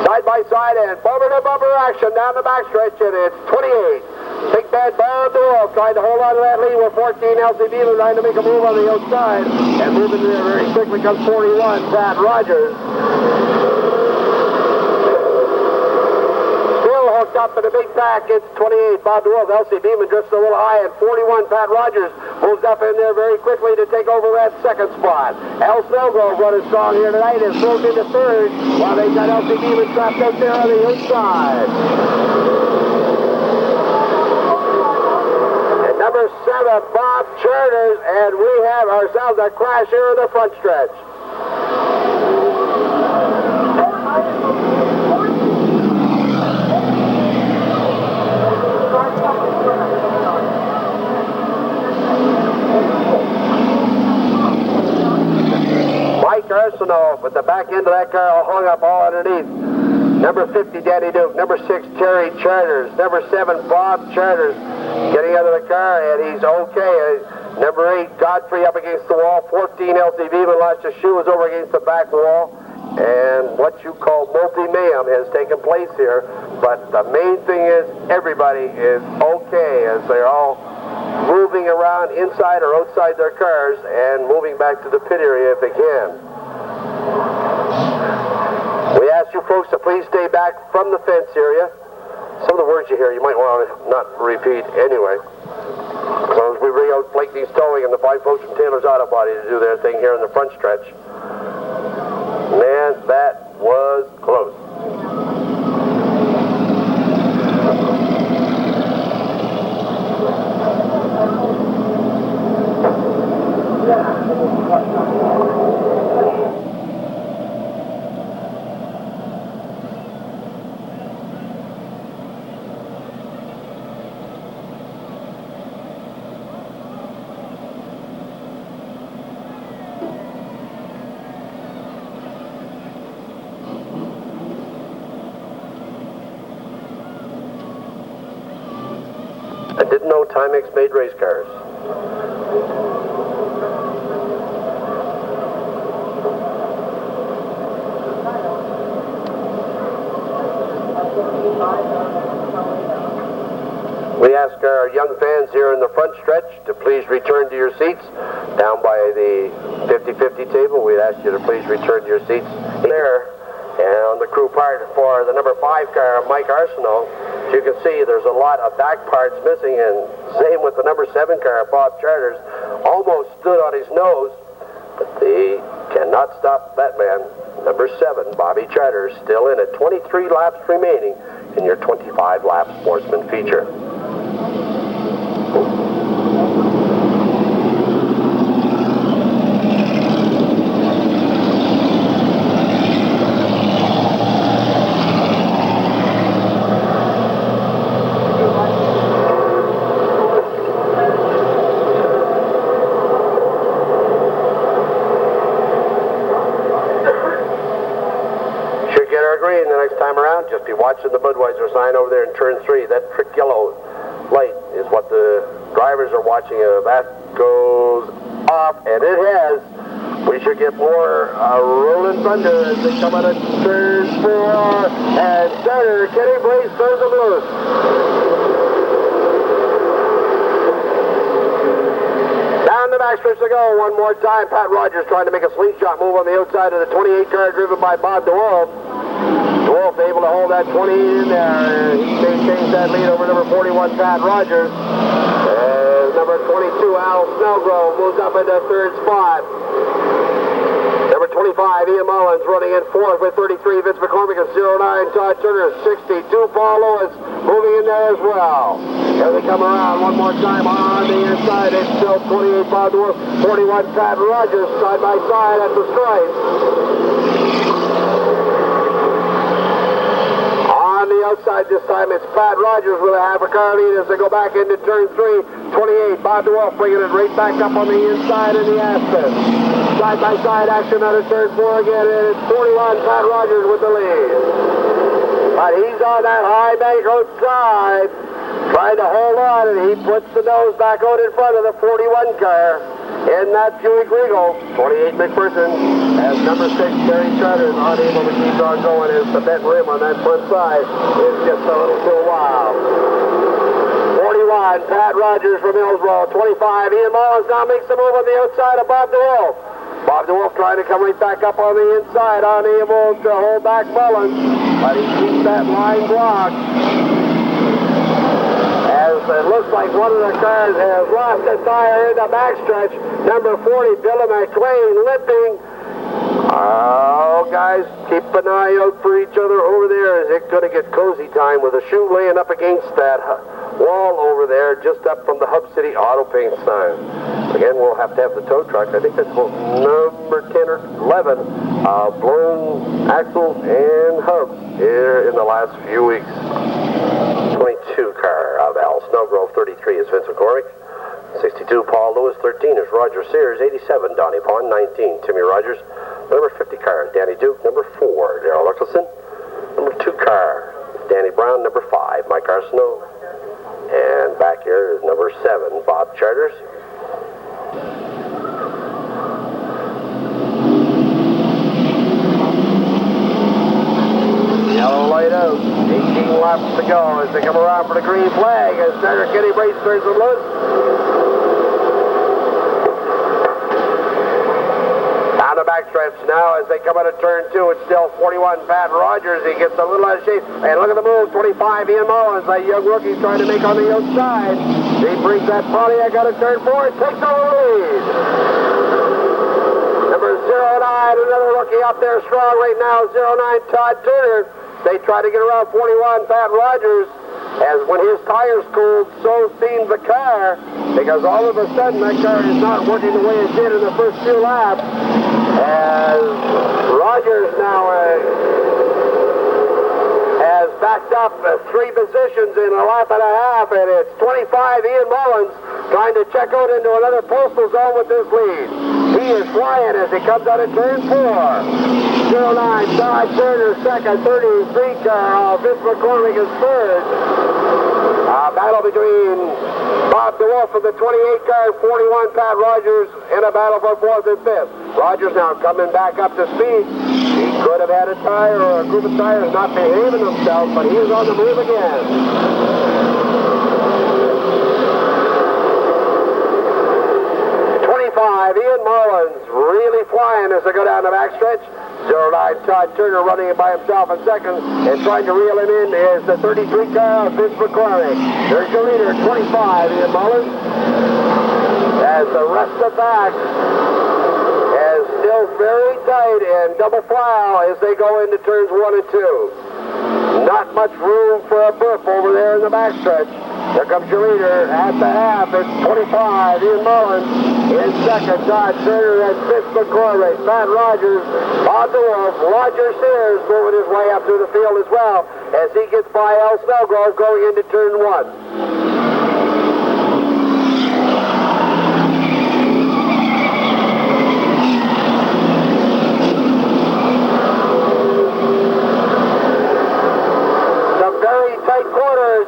Side by side and bumper to bumper action down the backstretch, and it's 28. Big bad Bob DeWolf trying to hold on to that lead with 14. LCB trying to make a move on the outside, and moving there very quickly comes 41, Pat Rogers. Hooked up in a big pack. It's 28, Bob DeWolf. Elsie Beeman drifts a little high, and 41, Pat Rogers, moves up in there very quickly to take over that second spot. Al Snellgrove running strong here tonight is moved into third, while they got Elsie Beeman trapped out there on the inside. And number 7, Bob Charters, and we have ourselves a crash here in the front stretch. Arsenault with the back end of that car all hung up all underneath. Number 50, Danny Duke. Number 6, Terry Charters. Number 7, Bob Charters, getting out of the car, and he's okay. Number 8, Godfrey up against the wall. 14, LCV, but lost his shoe, was over against the back wall. And what you call multi-mayhem has taken place here. But the main thing is everybody is okay as they're all moving around inside or outside their cars and moving back to the pit area if they can. We ask you folks to please stay back from the fence area. Some of the words you hear, you might want to not repeat anyway. So as we bring out Blakeney's Towing and the fine folks from Taylor's Auto Body to do their thing here in the front stretch. Man, that was close. I didn't know Timex made race cars. We ask our young fans here in the front stretch to please return to your seats. Down by the 50-50 table, we'd ask you to please return to your seats there. And on the crew part for the number 5 car, Mike Arsenault, as you can see, there's a lot of back parts missing, and same with the number 7 car, Bob Charters, almost stood on his nose, but they cannot stop that man. Number 7, Bobby Charters, still in it. 23 laps remaining in your 25-lap sportsman feature. The next time around, just be watching the Budweiser sign over there in turn 3. That trick yellow light is what the drivers are watching. That goes off, and it has. We should get more rolling thunder as they come out of turn 4. And center, Kenny Blaze turns them loose. Down the backstretch to go one more time. Pat Rogers trying to make a slingshot move on the outside of the 28 car driven by Bob DeWolf. DeWolf able to hold that 28 in there. He maintains that lead over number 41, Pat Rogers. Number 22, Al Snellgrove, moves up into third spot. Number 25, Ian Mullins running in fourth with 33, Vince McCormick, and 09, Todd Turner, 62, Paul Lewis moving in there as well. As they come around one more time on the inside, it's still 28, Bob DeWolf, 41, Pat Rogers, side by side at the stripe. Outside this time, it's Pat Rogers with a half a car lead as they go back into turn 3. 28, Bob DeWolf bringing it right back up on the inside in the Aspen. Side-by-side action out of turn 4 again, and it's 41, Pat Rogers with the lead. But he's on that high bank outside, trying to hold on, and he puts the nose back out in front of the 41 car. In that Buick Regal, 28 McPherson, as number 6, Gary Charters, unable to keep on going as the bent rim on that front side is just a little too wild. 41, Pat Rogers from Hillsborough. 25, Ian Mullins now makes the move on the outside of Bob DeWolf. Bob DeWolf trying to come right back up on the inside, unable to hold back Mullins, but he keeps that line blocked. It looks like one of the cars has lost a tire in the backstretch. Number 40, Billy McLean, limping. Oh, guys, keep an eye out for each other over there. Is it going to get cozy time with a shoe laying up against that wall over there, just up from the Hub City Auto Paint sign? Again, we'll have to have the tow truck. I think that's number 10 or 11, blown axles and hubs here in the last few weeks. 22 car of Al Snellgrove, 33 is Vince McCormick, 62 Paul Lewis, 13 is Roger Sears, 87 Donnie Pond, 19 Timmy Rogers, number 50 car Danny Duke, number 4 Darrell Nicholson, number 2 car Danny Brown, number 5 Mike Arsenault, and back here is number 7 Bob Charters. Yellow light out, 18 laps to go as they come around for the green flag as starter Kenny Brace turns them loose. Down the backstretch now as they come out of turn 2. It's still 41, Pat Rogers. He gets a little out of shape. And look at the move, 25, Ian Mullins, that young rookie trying to make on the outside. He brings that Pontiac out of turn 4 and takes over the lead. Number 09, another rookie up there strong right now, 09, Todd Turner. They try to get around 41, Pat Rogers. As when his tires cooled, so seemed the car, because all of a sudden that car is not working the way it did in the first few laps. As Rogers now has backed up 3 positions in a lap and a half, and it's 25 Ian Mullins trying to check out into another postal zone with this lead. He is flying as he comes out of turn 4. 09, Todd Turner second, 33 car, Vince McCormick is third. Battle between Bob DeWolf of the 28 car, 41 Pat Rogers, in a battle for 4th and 5th. Rogers now coming back up to speed. He could have had a tire or a group of tires not behaving themselves, but he is on the move again. 25, Ian Mullins really flying as they go down the backstretch. 09, Todd Turner running it by himself in second, and trying to reel him in is the 33 car of Vince McCormick. There's your leader, 25, Ian Mullins. As the rest of the pack is still very tight and double file as they go into turns 1 and 2. Not much room for a burp over there in the backstretch. Here comes your leader at the half. It's 25, Ian Mullins. In second, Todd Turner and Vince McCormick. Pat Rogers, Bob DeWolf, Roger Sears moving his way up through the field as well as he gets by Al Snellgrove going into turn 1.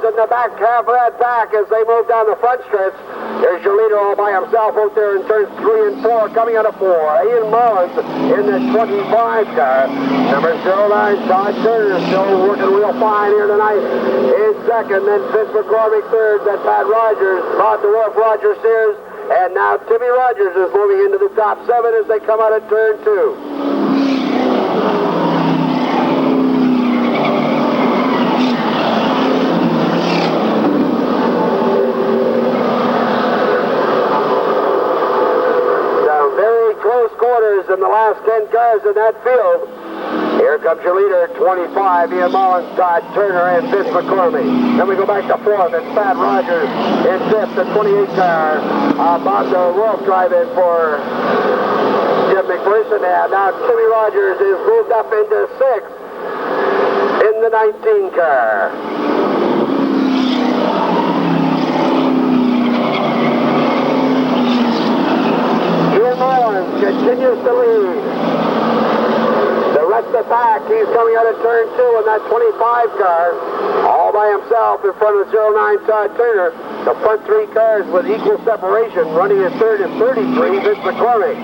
In the back half of that pack as they move down the front stretch. There's your leader all by himself out there in turns 3 and 4, coming out of 4. Ian Mullins in the 25 car. Number 09, Todd Turner, still working real fine here tonight. In second, then Vince McCormick third, then Pat Rogers, Bob DeWolf, Roger Sears, and now Timmy Rogers is moving into the top 7 as they come out of turn 2. Quarters in the last 10 cars in that field. Here comes your leader, 25, Ian Mullins, Todd Turner, and Vince McCormick. Then we go back to 4th, it's Pat Rogers. In 5th, the 28 car, Bob DeWolf driving for Jim McPherson. And now Timmy Rogers is moved up into 6th in the 19 car. Mullins continues to lead. The rest of the pack, he's coming out of turn 2 in that 25 car, all by himself in front of 09 Todd Turner. The front 3 cars with equal separation, running in 3rd and 33, Vince McCormick.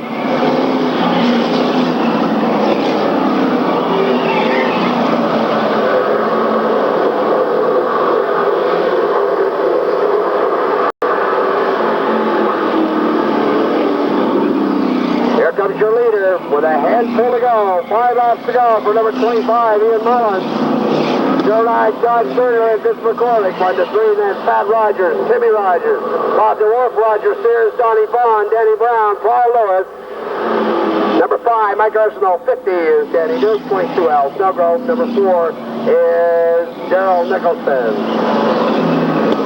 Comes your leader with a handful to go. 5 laps to go for number 25, Ian Mullins. 09, Todd Turner and Vince McCormick. 1 to 3, then Pat Rogers, Timmy Rogers, Bob DeWolf, Roger Sears, Donnie Bond, Danny Brown, Paul Lewis. Number 5, Mike Arsenault. 50 is Danny Duke. 22 Al Snellgrove. Number 4 is Daryl Nicholson.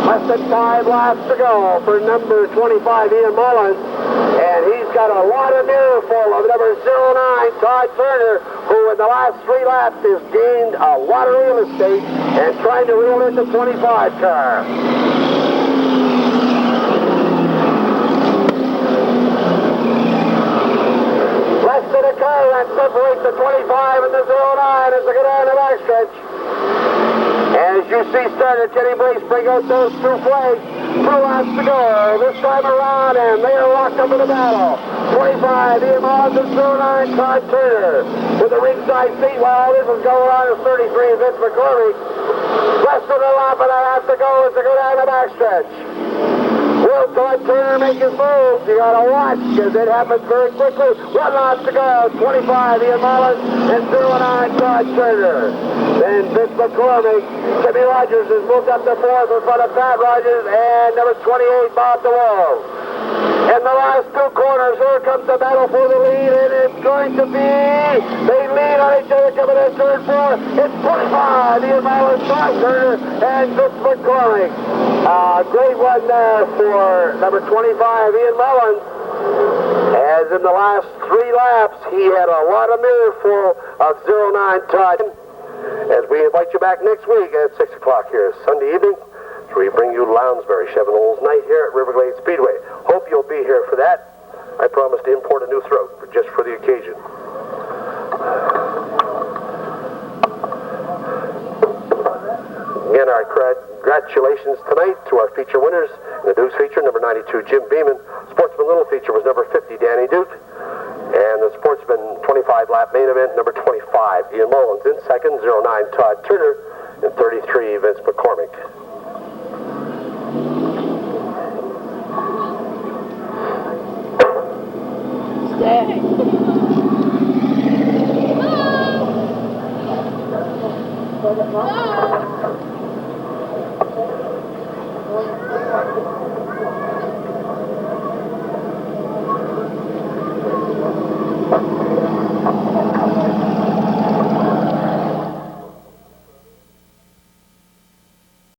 Less than 5 laps to go for number 25, Ian Mullins. And he's got a lot of mirror full of number 09, Todd Turner, who in the last 3 laps has gained a lot of real estate and trying to reel in the 25 car. Less than a car that separates the 25 and the 09 as they go down the backstretch. As you see starter Kenny Blaze bring out those 2 flags. 2 laps to go this time around, and they are locked up in the battle. 25, Ian Mullins and 09, Todd Turner. To the ringside seat while this is going on is 33, Vince McCormick. Less than a lap and a half to go as they go down the backstretch. Will Todd Turner make his move? You gotta watch, because it happens very quickly. 1 lap to go. 25, Ian Mullins, and 09, Todd Turner. Then Vince McCormick. Jimmy Rogers has moved up to 4th in front of Pat Rogers, and number 28, Bob DeWolf. In the last 2 corners, here comes the battle for the lead, and it's going to be, they lead on each other coming in turn 4. It's 25, Ian Mullins, Todd Turner, and Vince McCormick. Great one there for number 25, Ian Mullins. As in the last 3 laps, he had a lot of mirror full of 09 Todd. As we invite you back next week at 6 o'clock here Sunday evening, as we bring you Lounsbury Chevrolet's night here at Riverglade Speedway. Hope you'll be here for that. I promise to import a new throat just for the occasion. Again, our congratulations tonight to our feature winners. In the Dukes feature, number 92, Jim Beeman. Sportsman Little feature was number 50, Danny Duke. And the Sportsman 25-lap main event, number 25, Ian Mullins. In second, 09, Todd Turner. And 33, Vince McCormick. Stay.